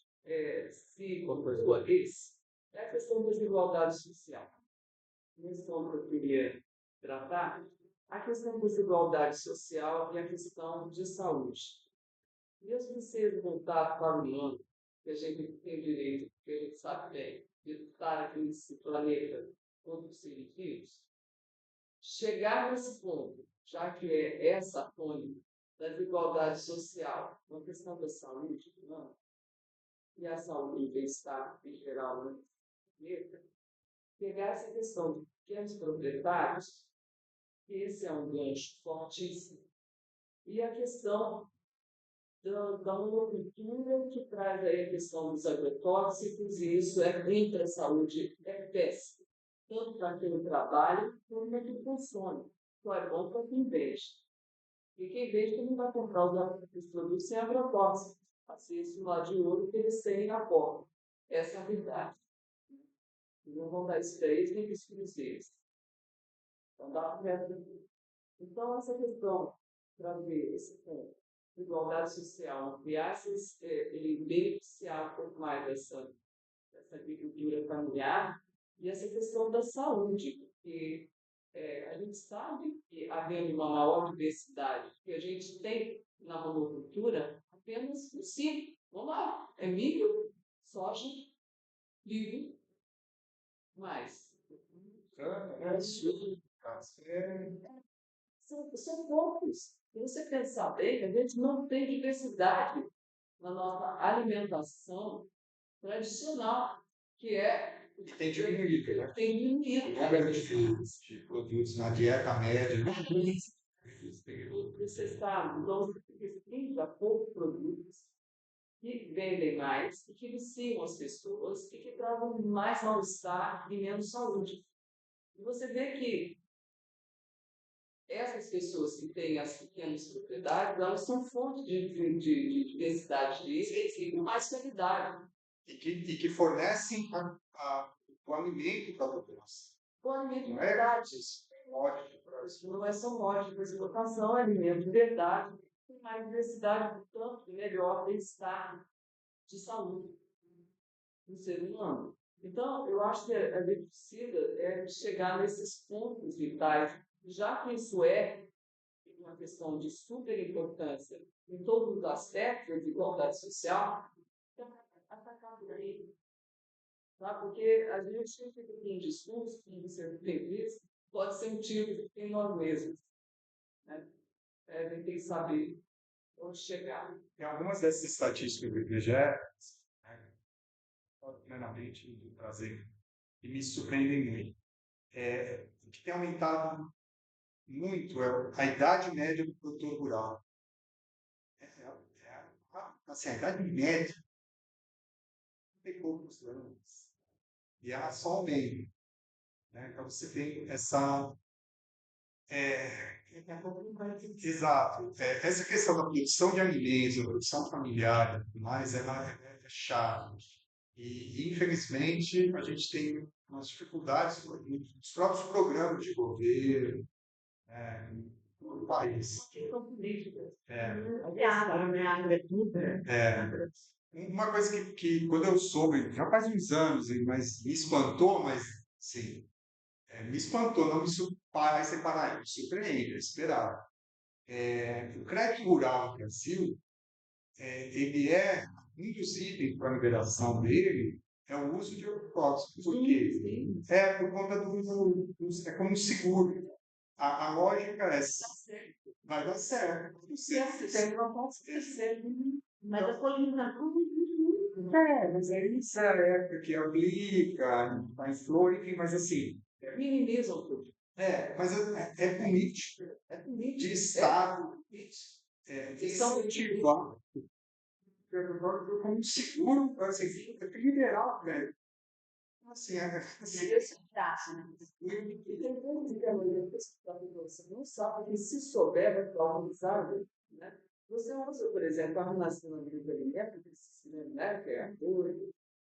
se visualiza é a questão da desigualdade social. Nesse ponto que eu queria tratar, a questão da desigualdade social e a questão de saúde. Mesmo sendo voltado para o humano, que a gente tem direito, que a gente sabe bem, de estar aqui nesse planeta todos os seres vivos, chegar nesse ponto, já que é essa tônica da desigualdade social, uma questão da saúde humana, e a saúde e o bem-estar em geral no planeta, pegar essa questão de pequenos proprietários, esse é um gancho fortíssimo, e a questão da monocultura que traz aí a questão dos agrotóxicos, e isso entre a saúde é péssimo, tanto para quem trabalha como para quem consome. Só é bom para quem vende. E quem vende não vai comprar os produtos sem agrotóxicos. Assim, esse lá de ouro que eles têm na porta. Essa é a verdade. Não vão dar isso para eles nem para os filhos deles. Então, dá para. Então, essa questão, para ver esse ponto, igualdade social, ampliar ele beneficiar um pouco mais dessa agricultura familiar, e essa questão da saúde, porque a gente sabe que, havendo uma maior diversidade, que a gente tem na monocultura apenas o ciclo. Vamos lá, é milho, soja, trigo, mais. São poucos. Se você pensar bem, a gente não tem diversidade na nossa alimentação tradicional, que é. E tem diminuído, né? Tem diminuído. O número de produtos na dieta média. Você está, então, pesquisa poucos produtos que vendem mais e que viciam as pessoas e que trazem mais mal-estar e menos saúde. E você vê que essas pessoas que têm as pequenas propriedades, elas são fonte de diversidade de com mais qualidade. E que fornecem o alimento para a população. O alimento de Não verdade. Não é Não é só mote de explotação, é alimento de verdade. Tem mais diversidade, portanto, melhor bem-estar de saúde do ser humano. Então, eu acho que a gente precisa chegar nesses pontos vitais, já que isso é uma questão de super importância em todos os aspectos de igualdade social, atacar por aí. Tá? Porque a gente fica com um discurso, como você tem visto, pode ser um tiro em nós mesmos. Né? A gente tem que saber onde chegar. Tem algumas dessas estatísticas do IBGE, né, plenamente trazer, e me surpreendem muito. O que tem aumentado muito é a idade média do produtor rural. Assim, a idade média tem poucos anos. E ela só aumenta. Né? Então, você tem essa. Exato. Essa questão da produção de alimentos, da produção familiar, e tudo mais, ela é chata. E, infelizmente, a gente tem umas dificuldades nos próprios programas de governo, no país. É, uma coisa que quando eu soube, já faz uns anos, mas me espantou, mas sim, me espantou, não me vai separar, me surpreende, eu esperava. O crédito rural no Brasil, ele um dos itens para a liberação dele é o uso de agrotóxicos. Por quê? Por conta é como um seguro. A lógica é, vai dar certo. Mas a colina Mas é isso, porque aplica, faz flor, enfim, mas assim, Minimiza o tudo. mas é política, de Estado, incentivar como um seguro, assim, é liberal, velho. Assim, esse braço, né? E tem coisas que a maioria da população não sabe que se souber vai ficar organizado, né? Você usa, por exemplo, a relacionamento alimento, né, que é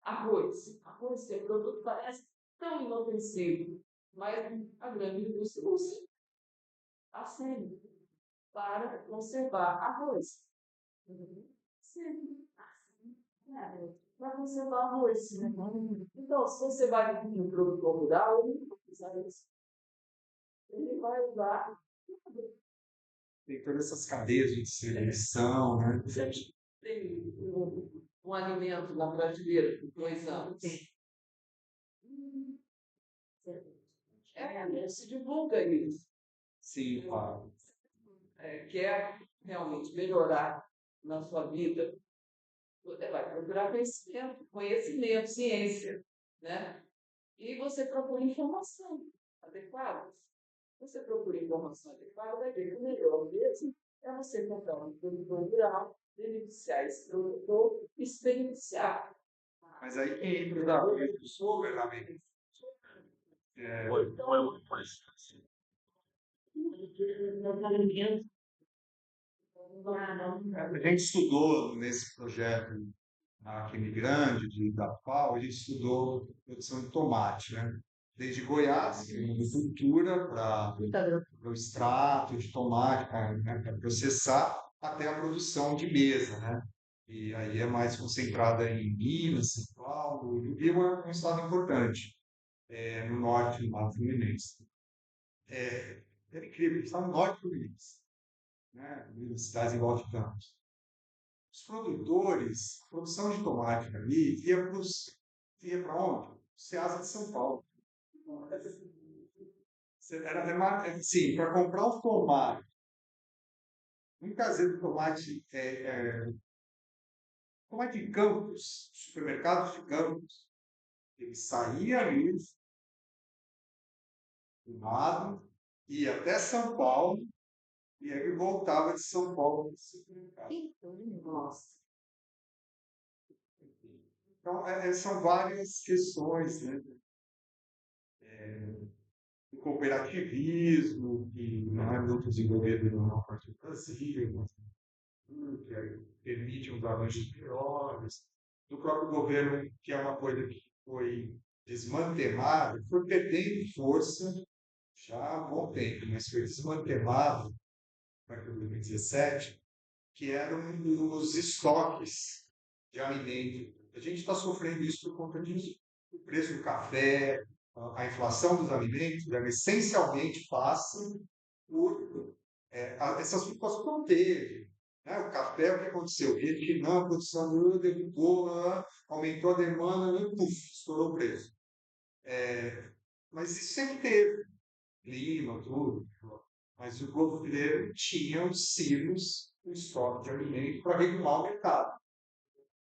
arroz. Arroz tem produto que parece tão inofensivo, mas a grande indústria usa a sério para conservar arroz. Sim. Para conservar arroz. Então, se você vai no produtor rural, ele não precisa disso. Ele vai usar. tem todas essas cadeias de distribuição, né? Gente, tem um alimento na prateleira por 2 anos. Não se divulga isso. Sim, claro. Quer realmente melhorar na sua vida, você vai procurar conhecimento, ciência, né? E você procura informação adequada. Você procura informação adequada, vai ver que o melhor mesmo é você comprar um produtor rural, beneficiar esse produtor e se beneficiar. Mas aí quem entra dos governamentos. A gente estudou nesse projeto aqui em Grande, da FAO, a gente estudou produção de tomate, né? Desde Goiás, que é uma cultura para o extrato de tomate, para processar, até a produção de mesa, né? E aí é mais concentrada em Minas, São Paulo, e o Rio é um estado importante, no norte, no Mato Fluminense. É incrível, está no norte do Fluminense, né? Cidades em volta de Campos. Os produtores, a produção de tomate ali ia para onde? Ceasa de São Paulo. Sim, para comprar um tomate, um caseiro de tomate, tomate de Campos, supermercados de Campos, ele saía ali, do lado, ia até São Paulo, e aí ele voltava de São Paulo para o supermercado. Nossa. Então, são várias questões, né? O cooperativismo, que não é muito desenvolvido na maior parte do Brasil, que permite uns arranjos melhores, do próprio governo, que é uma coisa que foi desmantelada, foi perdendo força já há bom tempo, mas foi desmantelado a partir de 2017, que eram os estoques de alimento. A gente está sofrendo isso por conta disso. O preço do café, a inflação dos alimentos, ela essencialmente passa por essas flutuações que não teve. Né? O café, o que aconteceu? Ele que não, a produção derrubou, aumentou a demanda, puf, estourou o preço. Mas isso sempre teve. Clima, tudo. Mas o governo tinha os silos, o estoque de alimento para regular o mercado.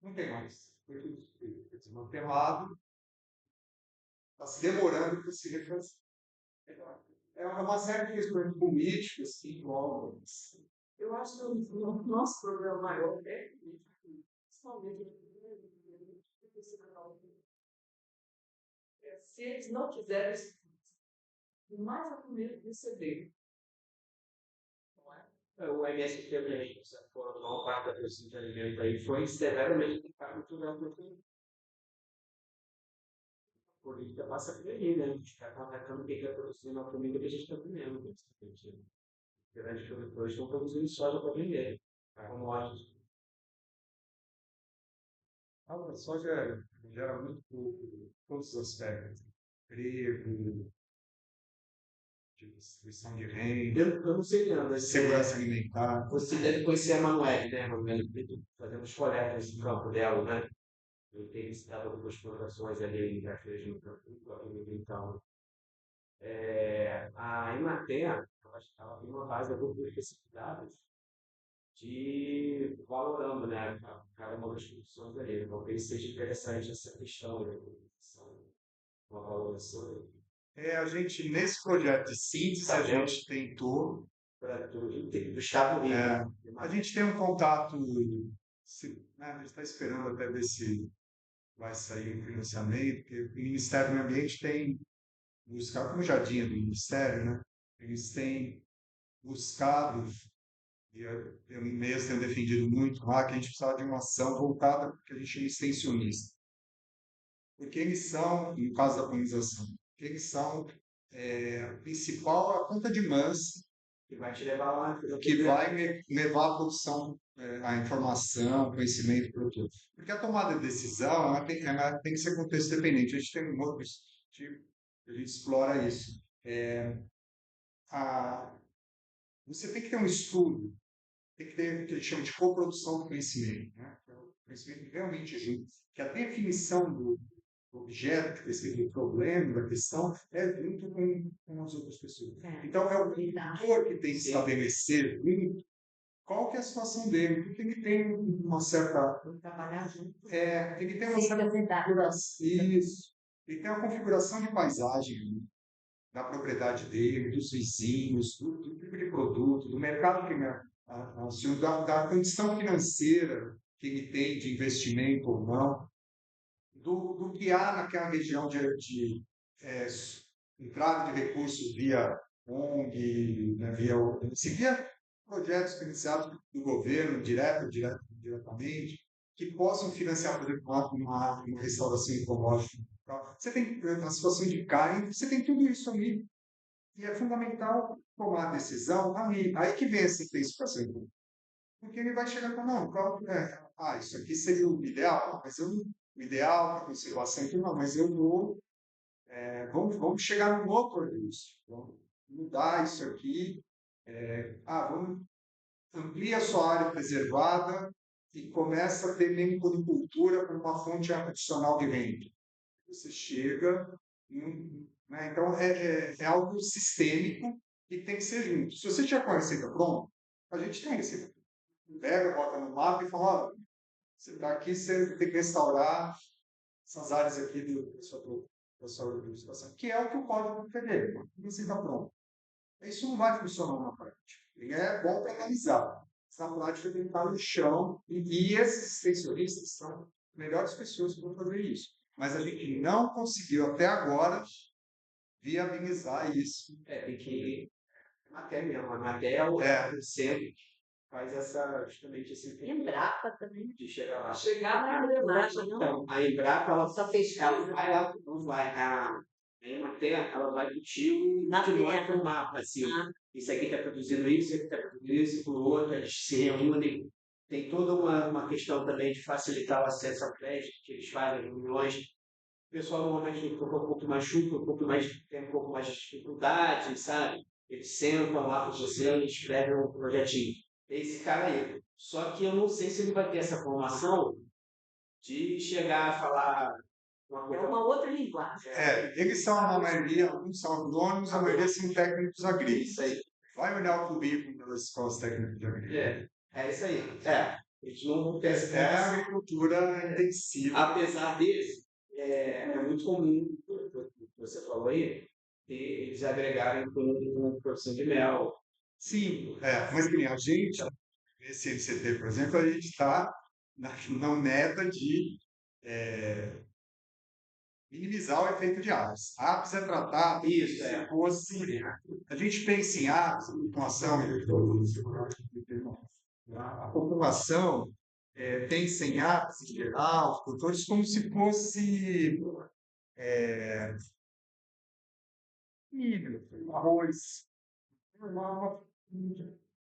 Não tem mais. Foi tudo desmantelado. Está se demorando para se refazer. É uma série de questões políticas que envolvem. Eu acho que o nosso problema maior é político, principalmente se eles não quiserem, mais a primeira receber. Não é? O MST também, essa maior parte da produção de alimento aí foi severamente aplicada porque a política passa por aí, né? A gente está atacando quem está produzindo a comida que a gente está comendo. Basicamente. Grandes produtores estão produzindo soja para vender. Tá com lojas. A soja gera muito pouco, todos os aspectos. Emprego, distribuição de renda, Eu não sei, Leandro, segurança alimentar. você deve conhecer a Manuele, né? Manuele fazemos coletas no campo dela, né? Eu tenho visitado algumas plantações ali em Caxias no campo, então. A Emater, ela tem uma base de especificidades de valorando, né, cada uma das produções ali. Talvez seja interessante essa questão, né, uma valoração A gente, nesse projeto de síntese, Tá a vendo? gente tentou. do Estado Unido. A gente tem um contato, né, a gente está esperando até ver se vai sair um financiamento, porque o Ministério do Meio Ambiente tem buscado, como já tinha do Ministério, né, eles têm buscado, e eu mesmo tenho defendido muito lá, que a gente precisava de uma ação voltada, porque a gente é extensionista. Porque eles são, no caso da polinização, eles são a principal, a ponta de mãos Que vai te levar lá. que vai levar a produção, a informação, o conhecimento para o produto. Porque a tomada de decisão ela tem que ser contexto dependente. A gente tem um outro tipo, a gente explora isso. Você tem que ter um estudo, tem que ter o que a gente chama de coprodução do conhecimento, né? O conhecimento realmente junto, que a definição do objeto, que descreve o problema, da questão, é junto com as outras pessoas. Então, é o leitor que tem que estabelecer qual que é a situação dele, porque ele tem uma certa... Trabalhar junto. Ele tem uma Sem certa fazer nada. configuração. Isso. Ele tem uma configuração de paisagem da propriedade dele, dos vizinhos, do tipo de produto, do mercado que da condição financeira que ele tem de investimento ou não, do que há naquela região de entrada de recursos via ONG, né, via projetos financiados do governo, diretamente, que possam financiar, por exemplo, uma restauração ecológica. Você tem a situação de carne, você tem tudo isso ali. E é fundamental tomar a decisão ali. Aí que vem essa intensificação. Porque ele vai chegar com, não, isso aqui seria o ideal, mas o ideal para conservação, então, não, mas eu vou, vamos chegar num outro disso, vamos mudar isso aqui, vamos ampliar a sua área preservada e começa a ter memoricultura como uma fonte adicional de renda. Você chega, né, então é algo sistêmico e tem que ser junto. Se você tiver com a receita pronta, a gente tem a receita. Pega, bota no mapa e fala, ó, você está aqui, você tem que restaurar essas áreas aqui da sua administração, que é o que o código prevê, você está pronto. Isso não vai funcionar na prática. E é bom para analisar. Na prática tem que estar no chão, e esses extensionistas são as melhores pessoas para fazer isso. Mas a gente não conseguiu até agora viabilizar isso. Tem que até mesmo, a Matel sempre faz justamente esse Embrapa também. de chegar lá. Chegar na engrenagem, não. Então, a Embrapa, ela Só fez ela vai lá, não vai. A Emater, ela vai contigo Na de novo terra. no mapa, assim. Isso aqui está produzindo isso, isso aqui está produzindo isso, por outro, eles se reúnem. Tem toda uma questão também de facilitar o acesso ao crédito, que eles fazem reuniões. O pessoal normalmente fica um pouco mais chuto, tem um pouco mais de dificuldade, sabe? Eles sentam lá com você e escrevem um projetinho. Esse cara aí. Só que eu não sei se ele vai ter essa formação de chegar a falar uma É coisa. uma outra linguagem. Eles são a maioria, alguns são agrônomos, a maioria são técnicos agrícolas. Isso aí. Vai olhar o currículo das escolas técnicas de agricultura. É isso aí. Eles não vão ter essa É a formação. agricultura intensiva. Apesar disso, é muito comum, o que você falou aí, eles agregarem com produção de mel. Sim, mas que nem a gente, nesse NCT, por exemplo, a gente está na meta de minimizar o efeito de apis. Apis é tratado Isso, como se fosse. A gente pensa em apis, a população, a população pensa em apis em geral, os produtores, como se fosse milho, arroz, uma,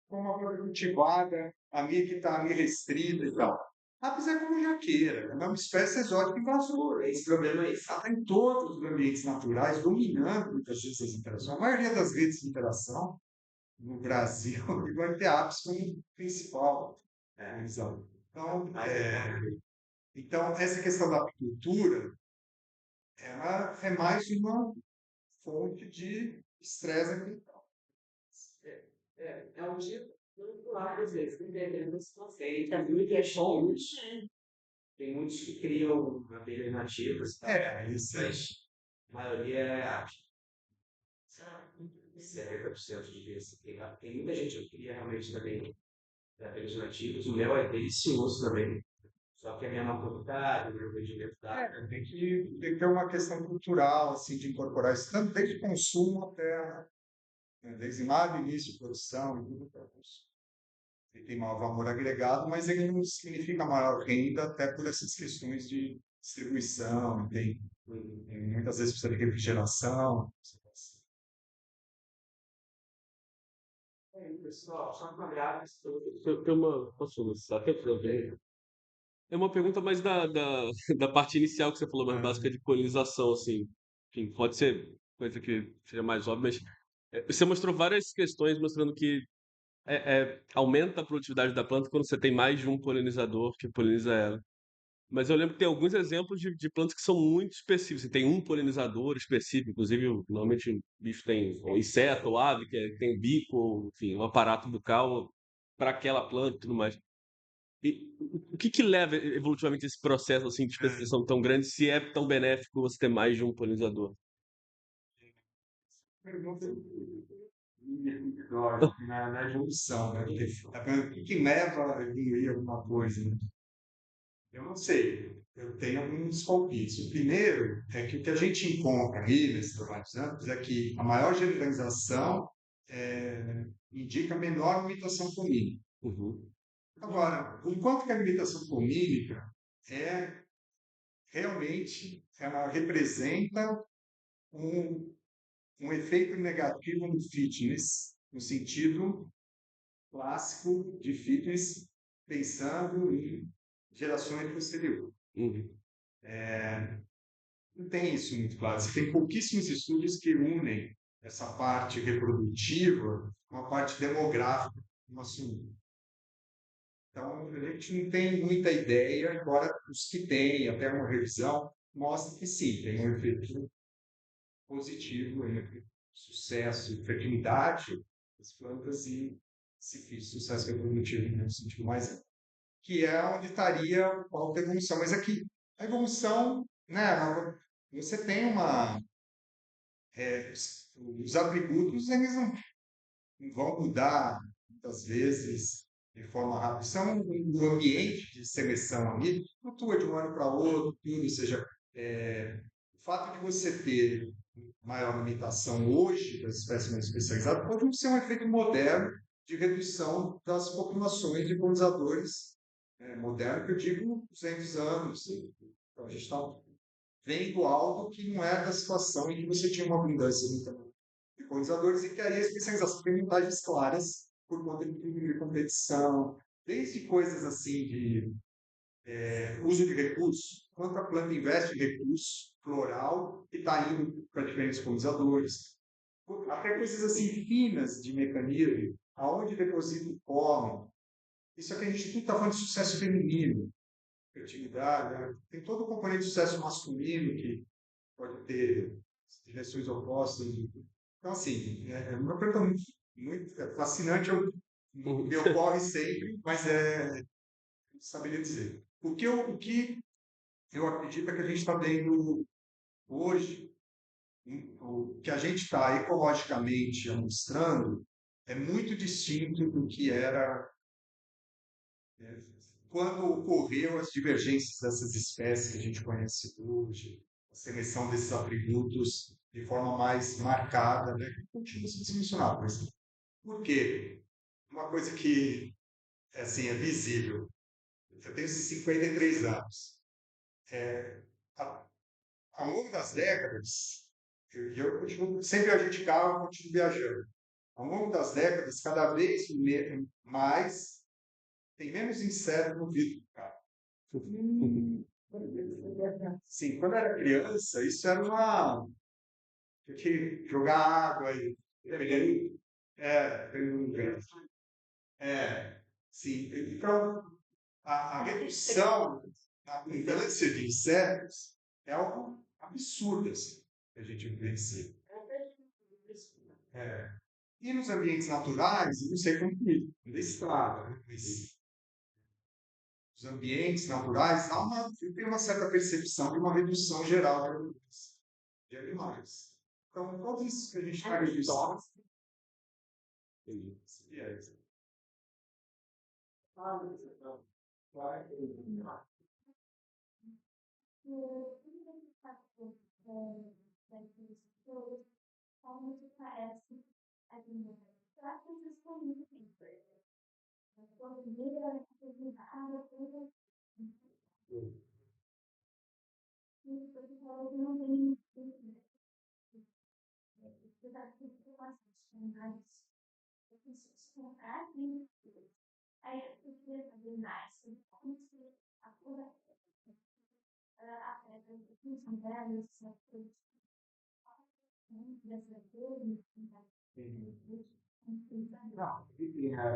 uma coisa cultivada, ali que está ali restrita e tal. Apis é como jaqueira, é uma espécie exótica invasora. Esse problema é Ela está em todos os ambientes naturais, dominando muitas vezes as interações. A maioria das redes de interação no Brasil vai ter apis como principal visão. Então, essa questão da apicultura, ela é mais uma fonte de estresse ambiental. É um dia muito largo, às vezes, entendendo esse conceito. Tá Muito é bom. Tem muitos que criam abelhas nativas, tá? Isso Mas a maioria é arte. 70% de vezes. Tem muita gente que cria realmente também abelhas nativas. O mel é delicioso também. Só que a menor quantidade, o meu rendimento dá. tem que ter uma questão cultural, assim, de incorporar isso, tanto desde o consumo até, desde lá do início, produção e tudo para consumo. Ele tem maior valor agregado, mas ele não significa maior renda, até por essas questões de distribuição, tem muitas vezes precisa de refrigeração. Pessoal, só uma olhada. Tem uma. Posso até ver? É uma pergunta mais da parte inicial que você falou, mais básica de polinização, assim. Enfim, pode ser coisa que seja mais óbvia, mas você mostrou várias questões mostrando que aumenta a produtividade da planta quando você tem mais de um polinizador que poliniza ela. Mas eu lembro que tem alguns exemplos de plantas que são muito específicos. Você tem um polinizador específico, inclusive, normalmente o bicho tem um inseto ou ave, que tem bico, ou, enfim, um aparato bucal para aquela planta e tudo mais. E o que leva evolutivamente esse processo assim, de especialização tão grande, se é tão benéfico você ter mais de um polinizador? Pergunta na evolução, né? O que leva a evoluir alguma coisa? Né? Eu não sei. Eu tenho alguns palpites. O primeiro é que o que a gente encontra aí nesses trabalhos amplos é que a maior generalização indica menor limitação polínica. Uhum. Agora, o quanto que a limitação polínica é realmente, ela representa um efeito negativo no fitness, no sentido clássico de fitness, pensando em gerações posteriores. Uhum. Não tem isso muito claro. Você tem pouquíssimos estudos que unem essa parte reprodutiva com a parte demográfica do assunto. Então, a gente não tem muita ideia, embora os que têm, até uma revisão, mostra que sim, tem um efeito positivo entre sucesso e fertilidade das plantas e sucesso reprodutivo, no sentido mais amplo, que é onde estaria a pauta da evolução. Mas aqui, a evolução, né, você tem os atributos, eles não vão mudar, muitas vezes, de forma rápida. São um ambiente de seleção ali, flutua de um ano para outro, tudo, ou seja, o fato de você ter maior limitação hoje das espécies mais especializadas pode não ser um efeito moderno de redução das populações de polinizadores. Moderno que eu digo 200 anos. Então, a gente está vendo algo que não é da situação em que você tinha uma abundância de polinizadores e que aí a especialização tem vantagens claras por conta de competição, desde coisas assim de uso de recursos, quanto a planta investe em recurso floral que está indo para diferentes polinizadores, até coisas assim finas de mecanismo, aonde deposita o pólen. Isso aqui a gente está falando de sucesso feminino, fertilidade, né? Tem todo o componente de sucesso masculino que pode ter direções opostas. Então, assim, é uma pergunta muito fascinante, me ocorre sempre, mas saberia dizer. O que eu acredito é que a gente está vendo hoje o que a gente está ecologicamente mostrando é muito distinto do que era quando ocorreu as divergências dessas espécies que a gente conhece hoje, a seleção desses atributos de forma mais marcada, né? Continua sendo mencionado, mas por quê? Uma coisa que assim, é visível. Eu tenho 53 anos. A- Ao longo das décadas, eu continuo, sempre viajei de carro, eu continuo viajando. Ao longo das décadas, cada vez mais, tem menos inseto no vidro do carro. Sim, quando eu era criança, isso era uma. Tinha que jogar água e. Sim. Então, a redução da abundância de insetos é algo absurdo assim, que a gente vivencia. É. E nos ambientes naturais, eu não sei como que ainda estraga, né? Mas os ambientes naturais, eu tenho uma certa percepção de uma redução geral de animais. Então, tudo isso que a gente está registrando. Não,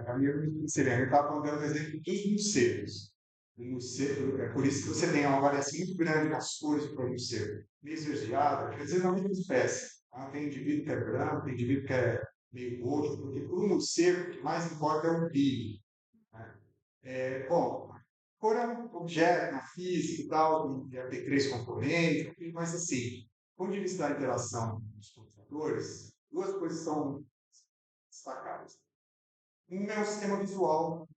a minha Sirene está dando o exemplo dos morcegos. O morcego, é por isso que você tem uma variação muito grande nas cores do morcego. Meio esverdeado, quer dizer, não é a mesma espécie. Tá? Tem indivíduo que é branco, tem indivíduo que é meio roxo, porque para o morcego o que mais importa é o brilho. Né? Bom, cor é um objeto na física e tal, deve ter três componentes, mas assim, do ponto de vista da interação dos computadores, duas coisas são destacadas. Um é o sistema visual.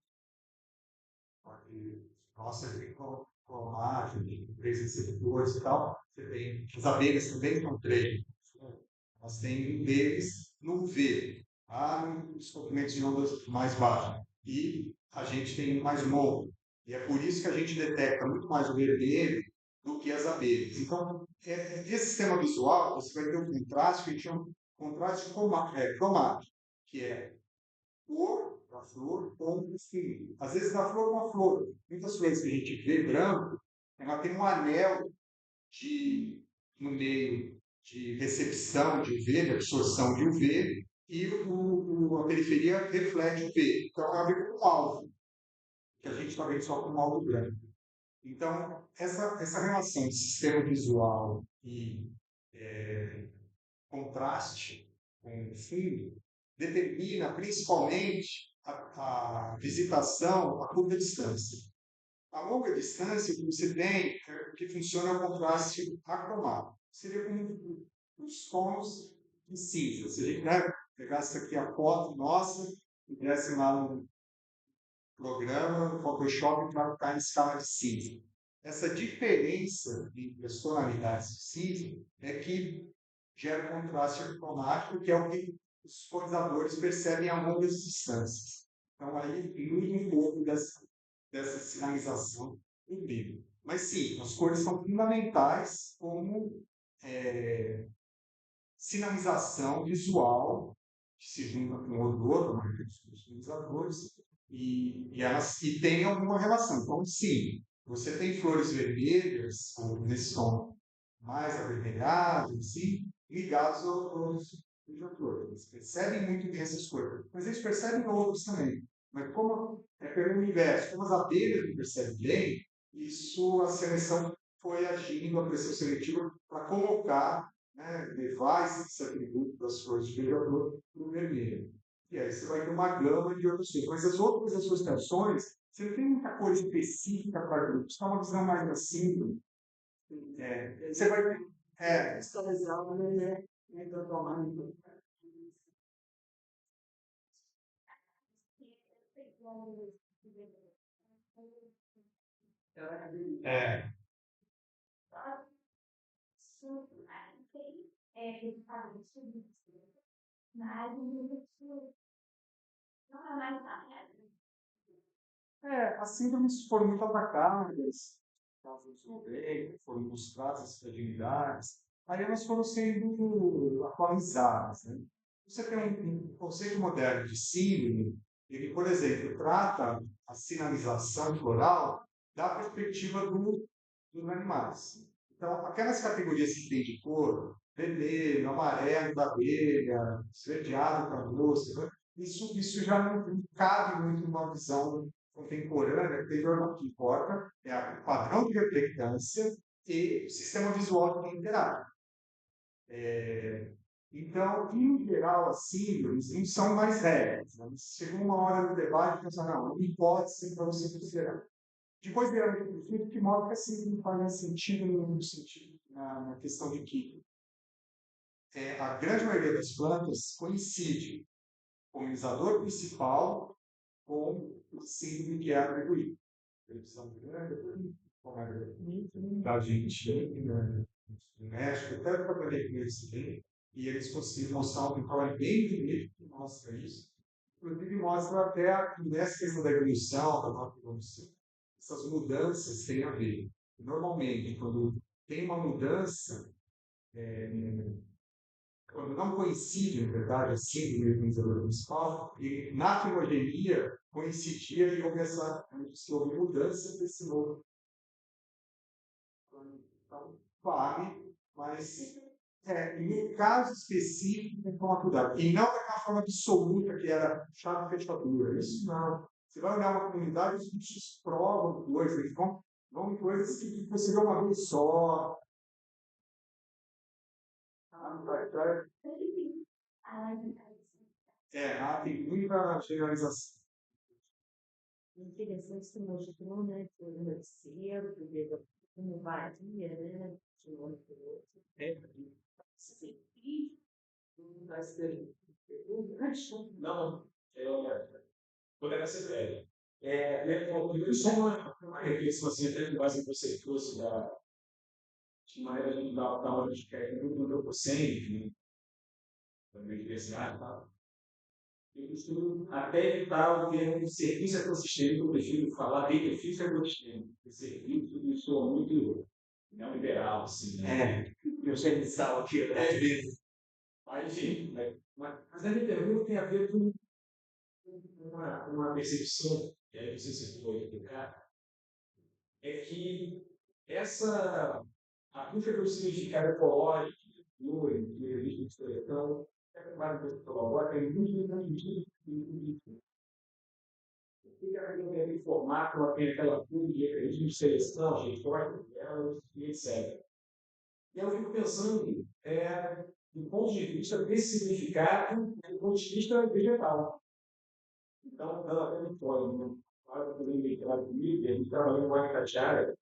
Nossa, com a imagem, três receptores e tal. Você tem, as abelhas também são três. Elas têm um deles no V, lá nos comprimentos de ondas mais baixos. E a gente tem um mais longo. E é por isso que a gente detecta muito mais o vermelho do que as abelhas. Então, esse sistema visual, você vai ter um contraste que a gente chama de contraste cromático, que é cor da flor com o fio. Às vezes, na flor com a flor. Muitas flores que a gente vê branco, ela tem um anel no meio de recepção de UV, de absorção de UV, e a periferia reflete o UV. Então, ela vem como alvo, que a gente está vendo só como alvo branco. Então, essa relação de sistema visual e contraste com o fundo determina principalmente a visitação a curta distância. A longa distância, o que você tem, que funciona é o contraste acromático. Seria como os tons de cinza. Se a gente pegasse aqui a foto nossa e desse lá no programa, no Photoshop, para ficar em escala de cinza. Essa diferença entre as tonalidades de cinza é que gera contraste acromático, que é o que os fotogramadores percebem a longas distâncias. Então, aí muda um pouco dessa sinalização do livro. Mas, sim, as cores são fundamentais como sinalização visual, que se junta com o outro, a maioria dos sinalizadores, e tem alguma relação. Então, sim, você tem flores vermelhas, nesse tom mais avermelhado, assim, ligados aos beija-flores. Eles percebem muito bem essas coisas, mas eles percebem outros também. Mas como é pelo universo, como as abelhas não percebem bem, isso a seleção foi agindo, a pressão seletiva, para colocar, levar esse atributo das flores de beija-flor para o vermelho. E aí você vai ter uma gama de outras coisas. Mas as outras associações, você não tem muita coisa específica para grupos, está uma visão mais assim. Você vai ter É, é, as síndromes foram muito atacadas, casos do bem, foram mostradas as fragilidades, aí elas foram sendo atualizadas, né? Você tem um conceito moderno de síndrome, ele, por exemplo, trata a sinalização floral da perspectiva dos animais. Então, aquelas categorias que tem de cor, vermelho, amarelo da abelha, esverdeado para a mosca, né? Isso já não cabe muito numa visão contemporânea, anterior. O que importa é o padrão de reflectância e o sistema visual que interage. Então, em geral, as síndromes não são mais regras. Né? Chegou uma hora no debate e pensou, não pode ser para você considerar. Depois vieram um estudo que mostra que a síndrome faz sentido no sentido, na questão de química. A grande maioria das plantas coincide o polinizador principal com o síndrome que é atribuído. Televisão grande, como é da Argentina, do México, até para aprender com eles também, e eles conseguiram mostrar um trabalho bem bonito que mostra isso. Inclusive, mostra até nessa questão da evolução, da nova evolução, essas mudanças têm a ver. Normalmente, quando tem uma mudança, quando não coincide, na verdade, a síndrome do organizador principal, e na filogenia coincidia e houve mudança desse novo. Então, vale, mas em um caso específico tem que tomar cuidado. E não daquela forma absoluta que era chave fechadura. Isso não. Você vai olhar uma comunidade, os bichos provam coisas, eles vão em coisas que você vê uma vez só. Tem muita generalização. Interessante que mostrou, né, que o cedo, como varia, né, de um ano para o outro. Não está esperando. Não, poderá ser breve. Só uma reflexão assim, até com base em você trouxe de maneira da hora de quer no antropocêntrico, da universidade e tal. Eu costumo até evitar o termo serviço ecossistêmico, eu prefiro falar benefício ecossistêmico, porque serviço me soa muito neoliberal, assim, né? Eu sei de sal aqui, mas, enfim, né? Mas a minha pergunta tem a ver com uma percepção, que aí não sei se foi explicar, é que a busca do significado ecológico, de revista de seleção, mais do que agora, tem muito sentido. O que ela tem aquele formato, ela tem aquela curva de revista de seleção, gente, gosta delas, e etc. E eu fico pensando, do ponto de vista desse significado, do ponto de vista vegetal. Então, ela tem um fórum, claro que também leitura comigo, a gente trabalhando com a Itatiara,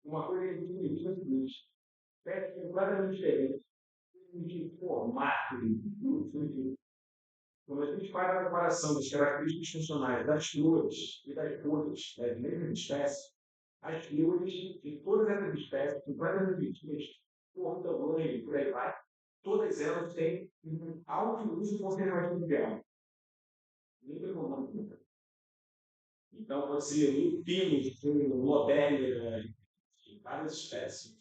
uma coisa que a gente me diz é o seguinte: é completamente diferente de formato, quando a gente faz a comparação das características funcionais das flores e das folhas das mesmas espécies, as flores de todas essas espécies, completamente distintas, por tamanho e por aí vai, todas elas têm um alto uso conservativo de água. Muito econômico. Então, você lupinos com lobelia, várias espécies,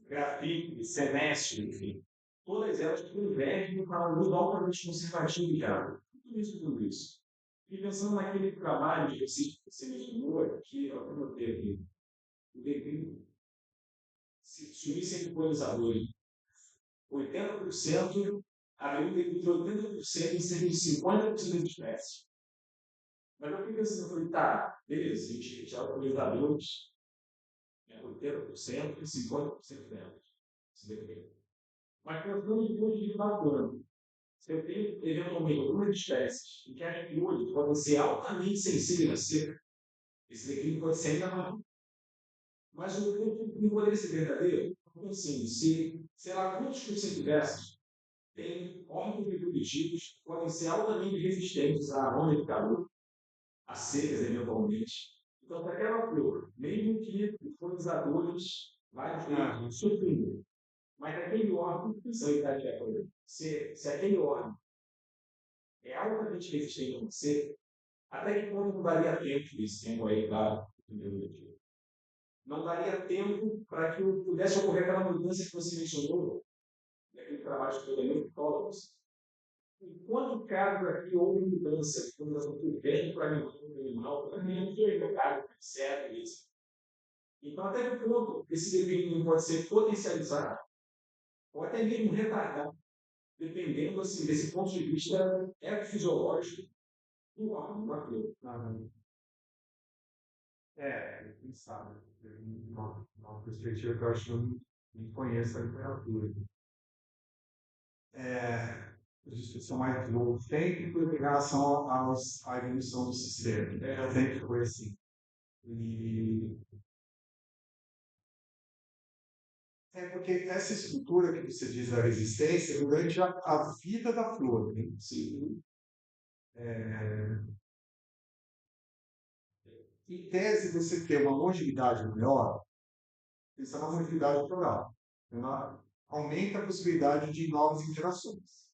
grafite, senécio, enfim. Todas elas convergem para um uso altamente conservativo de água. Tudo isso. E pensando naquele trabalho de pesquisa que você mencionou, que eu teve o declínio, se subissem polinizadores, 80%, havia um declínio de 80% em cerca de 50% das espécies. Mas eu fiquei pensando, eu falei, tá, beleza, a gente retirar polinizadores, 80% e 50% delas. Mas pensando em hoje de bacana, você tem, eventualmente, algumas espécies em que as piolhos podem ser altamente sensíveis à seca. Esse declínio pode ser ainda maior. Mas o declínio poderia ser verdadeiro? Porque, assim, se sei lá quantos cursos diversos, tem órgãos reprodutivos que podem ser altamente resistentes à onda de calor, a secas eventualmente. Então, para aquela flor, mesmo que os polinizadores vários deles surpreendam, mas aquele órgão, sanidade é, se aquele órgão é altamente resistente a você, até que ponto não daria tempo, esse tempo aí, claro, não daria tempo para que pudesse ocorrer aquela mudança que você mencionou, daquele trabalho de elementólogos. Enquanto caso aqui houve mudança, de mudança do vento para animal, para mim, certo isso. Então, até que ponto esse declínio pode ser potencializado, ou até mesmo retardado, dependendo assim, desse ponto de vista ecofisiológico do órgão, do atleta. Quem sabe? Uma perspectiva que eu acho que eu não conheço a literatura. A discussão mais no tempo em relação à evolução do sistema. Sempre foi assim. E porque essa estrutura que você diz da resistência durante a vida da flor, né? Sim. Em tese, você ter uma longevidade maior, isso é uma longevidade floral. Ela aumenta a possibilidade de novas interações.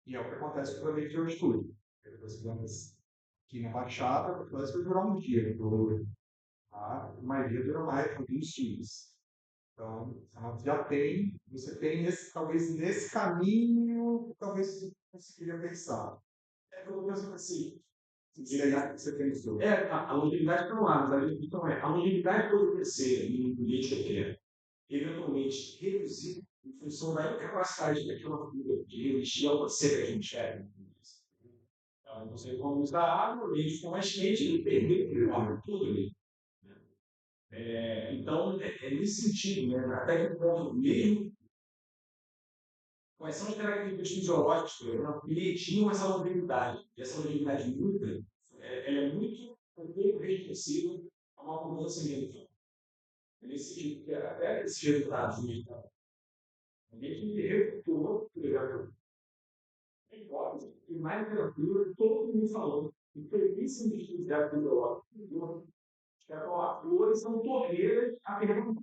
E é o que acontece com a lei de altitude. As plantas aqui na Baixada, elas vai durar um dia, a maioria dura mais, alguns dias. Então, já tem, você tem esse, talvez nesse caminho, talvez você conseguiria pensar. Eu penso assim, Você pensou. a longevidade está lá, mas a longevidade pode crescer em política que é eventualmente reduzir em função da incapacidade daquela figura de resistir ao seca que a gente quer. Então, você economiza a água, o leite fica mais quente e perder aquele órgão tudo ali. Então, nesse sentido, né, até que ponto mesmo, quais são as características fisiológicas que tinham essa longevidade? E essa longevidade muda, ela é muito restrita a uma mudança ambiental. Nesse sentido, que até esses resultados ambientais, a gente recuperou, por exemplo, a hipótese que mais literatura, todo mundo falou, e pouquíssimo de atividade biológica, que as flores são torneiras a perguntar.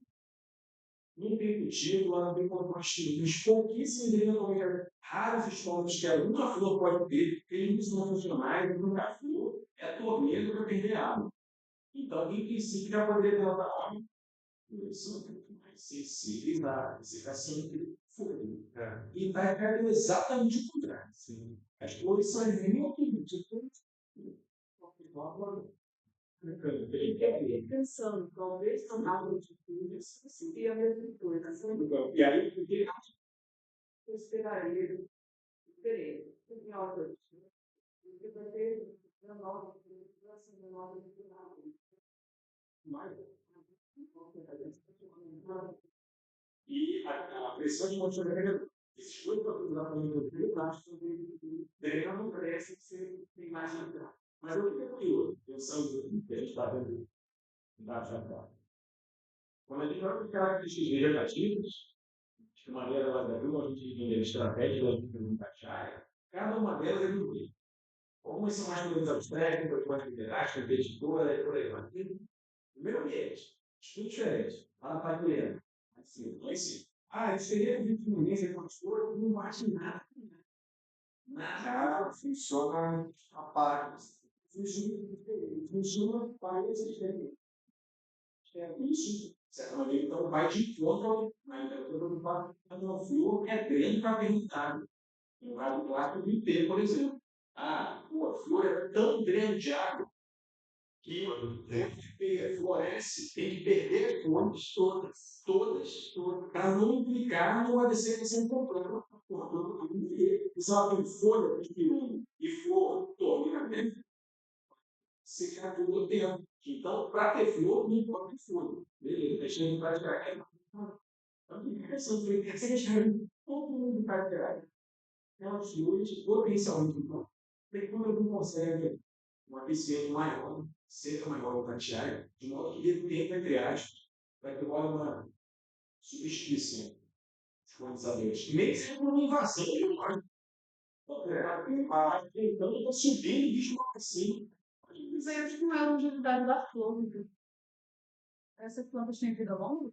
Não tem cultivo, não tem compostinho. Os pouquíssimos eventualmente raros estômagos que uma flor pode ter, eles não são funcionais, nunca flor, é torneira para perder água. Então, em princípio, já poderia ter outra ordem. Isso é muito mais sensibilizar, você está sempre fluindo. E vai cair exatamente o contrário. As flores são muito Pensando, talvez não haja de tudo, isso seria a mesma coisa. E aí, porque Eu esperaria diferente. Porque vai ter uma nova e a pressão de motivação esses dois patrocinadores do Rio Plástico deveriam não parecem ser tem mais entrar. Mas o que é curioso, pensando no que a gente está vendo da Japão? Quando a gente olha para as características vegetativas, de que maneira elas ajudam a gente entender a estratégia da vida do Tachaya, cada uma delas é um jeito. Algumas são mais coisas abstratas, outras mais literais, competitora, e por aí vai. Primeiro ambiente, estudo diferente, lá na Paideira, assim, não é assim. Seria de fluminense com as flores, não bate nada. Nada funciona a parte. Funciona para esse diferente. Isso, certo? Então, vai de encontro na literatura do papo. Uma flor é grande para perguntar. No caso do arco do IP, por exemplo. A flor é tão grande de água que onde floresce tem que perder as flores todas, para não implicar numa dessecação completa. Se ela tem folha pequena e flor torneira grande, secar todo o tempo. Então, para ter flor, não pode ter folha. Beleza, deixando para tirar. Então, que questão foi que todo mundo vai tirar. Aquelas flores potencialmente boas. Porque quando não consegue um aquecimento maior, seca maior no tatear, de modo que dê tempo, entre aspas, para que o óleo substituição dos colonizadores. Nem sempre uma invasão de um mar. Então, está subindo o bicho lá assim. Mas aí acho que não é a longevidade da flor. Essas plantas têm vida longa?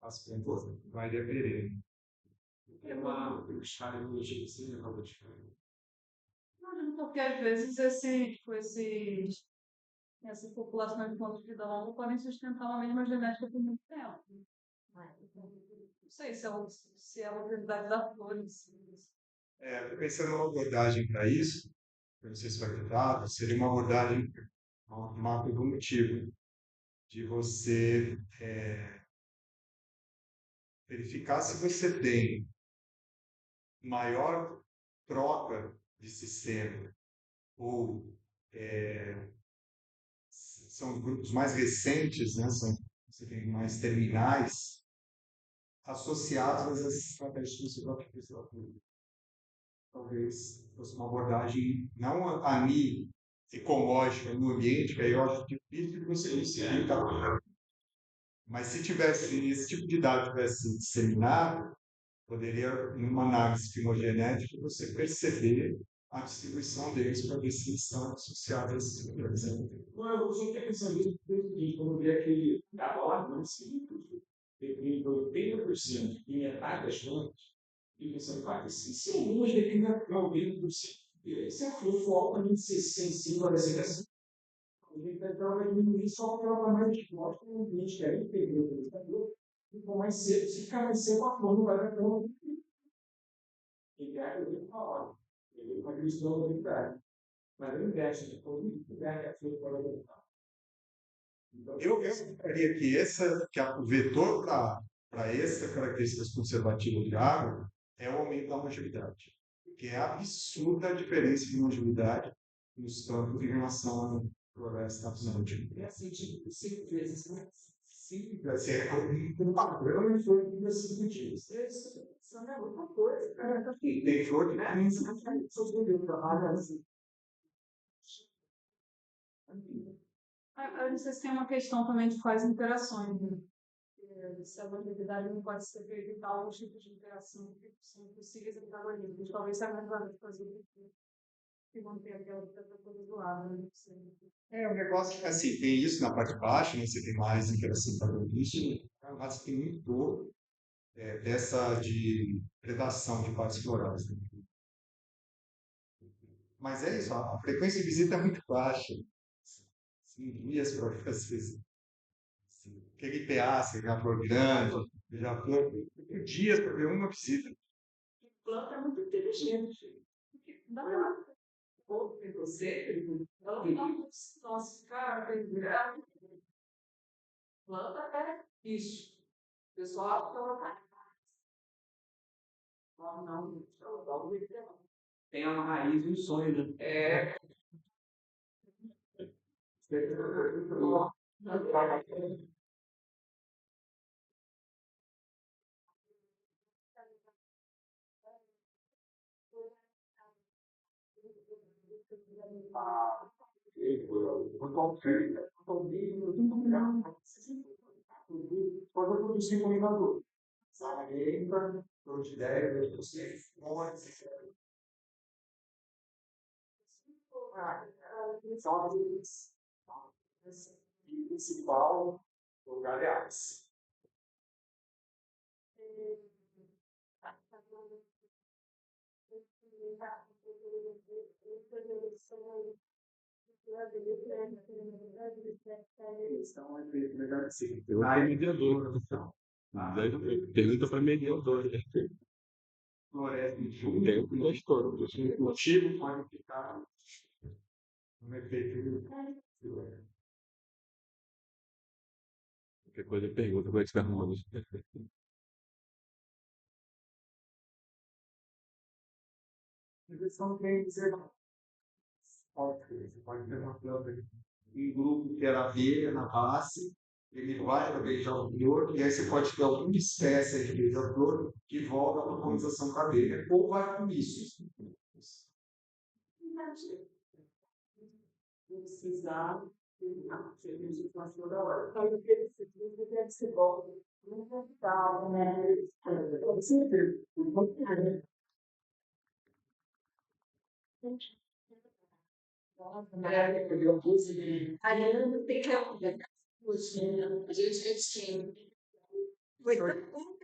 As plantas vai deveria. É uma escala de energia que você acabou de falar. Não, porque às vezes essas populações de plantas de vida longa podem sustentar uma mesma genética por muito tempo. Não sei se é a longevidade da flor em si. Estou pensando numa abordagem para isso, eu não sei se vai ajudar, seria uma abordagem, um mapa evolutivo, de você verificar se você tem maior troca de sistema ou são os grupos mais recentes, né, você tem mais terminais associados a essas estratégias que você vai precisar. Talvez fosse uma abordagem não ecológica no ambiente, que aí eu acho difícil de você conseguir capturar. Mas se tivesse esse tipo de dado tivesse disseminado, poderia, numa análise fitogenética, você perceber a distribuição deles para ver se eles estão associados a esses fatores. Eu só estou pensando nisso desde quando eu vi aquele agora, não sei, teve 80% em metade das plantas, e pensando, cara, se algumas definem 90%, se a flor for altamente sensível à desecação, a gente vai diminuir só porque ela está mais disposta no ambiente que é inferior ao vegetador, e for mais cedo, se ficar mais cedo, a flor não vai dar conta. E é aquilo que eu falo, uma questão da habilidade. Mas eu investo de todo mundo, que a flor pode voltar. Eu explicaria que o vetor para essa característica conservativa de água é o aumento da longevidade, que é absurda a diferença de longevidade nos campos em relação à floresta absoluta. É assim, tipo, 5 vezes mais. Sim, vai ser um padrão e flor de 5 dias. Isso não é outra coisa, cara. Tem flor que nem isso. Eu não sei se tem uma questão também de quais interações, né? Se a longevidade não pode ser para evitar alguns tipos de interação que são possíveis antagonismos. Talvez seja mais barato fazer do que manter aquela outra coisa do lado, né? Não sei. É um negócio que, assim, tem isso na parte de baixo, né? Você tem mais interação com isso, mas tem muito pouco dessa de predação de partes florais. Né? Mas é isso, a frequência de visita é muito baixa. 5 dias para fazer aquele PA, flor grande, beija-flor, 5 dias para ver uma visita. Planta é muito inteligente. Dá uma pouco em você, ela não dá muito nossa, cara, planta é isso. O pessoal acha que ela tá. Não, Tem uma raiz e um sonho, né? é. Pode produzir combinador. Salienta, flor de 10, fontes. E o principal, o galeares. Então, é melhor assim. Eu sou mediador. Pergunta para mediador. Floresta de O tempo já estourou. o motivo pode ficar um efeito. Qualquer coisa pergunta como é que você arrumando isso. Você não tem que dizer. Você pode ter uma planta em grupo que era abelha na base, ele vai para beija-flor, e aí você pode ter alguma espécie de beija-flor que volta para a polinização com a abelha, ou vai com isso. Precisar Serviço de toda hora. Então, eu queria que você volta. Não tal, né? Sempre. Aí eu não tenho que a gente tinha. Foi tão bom.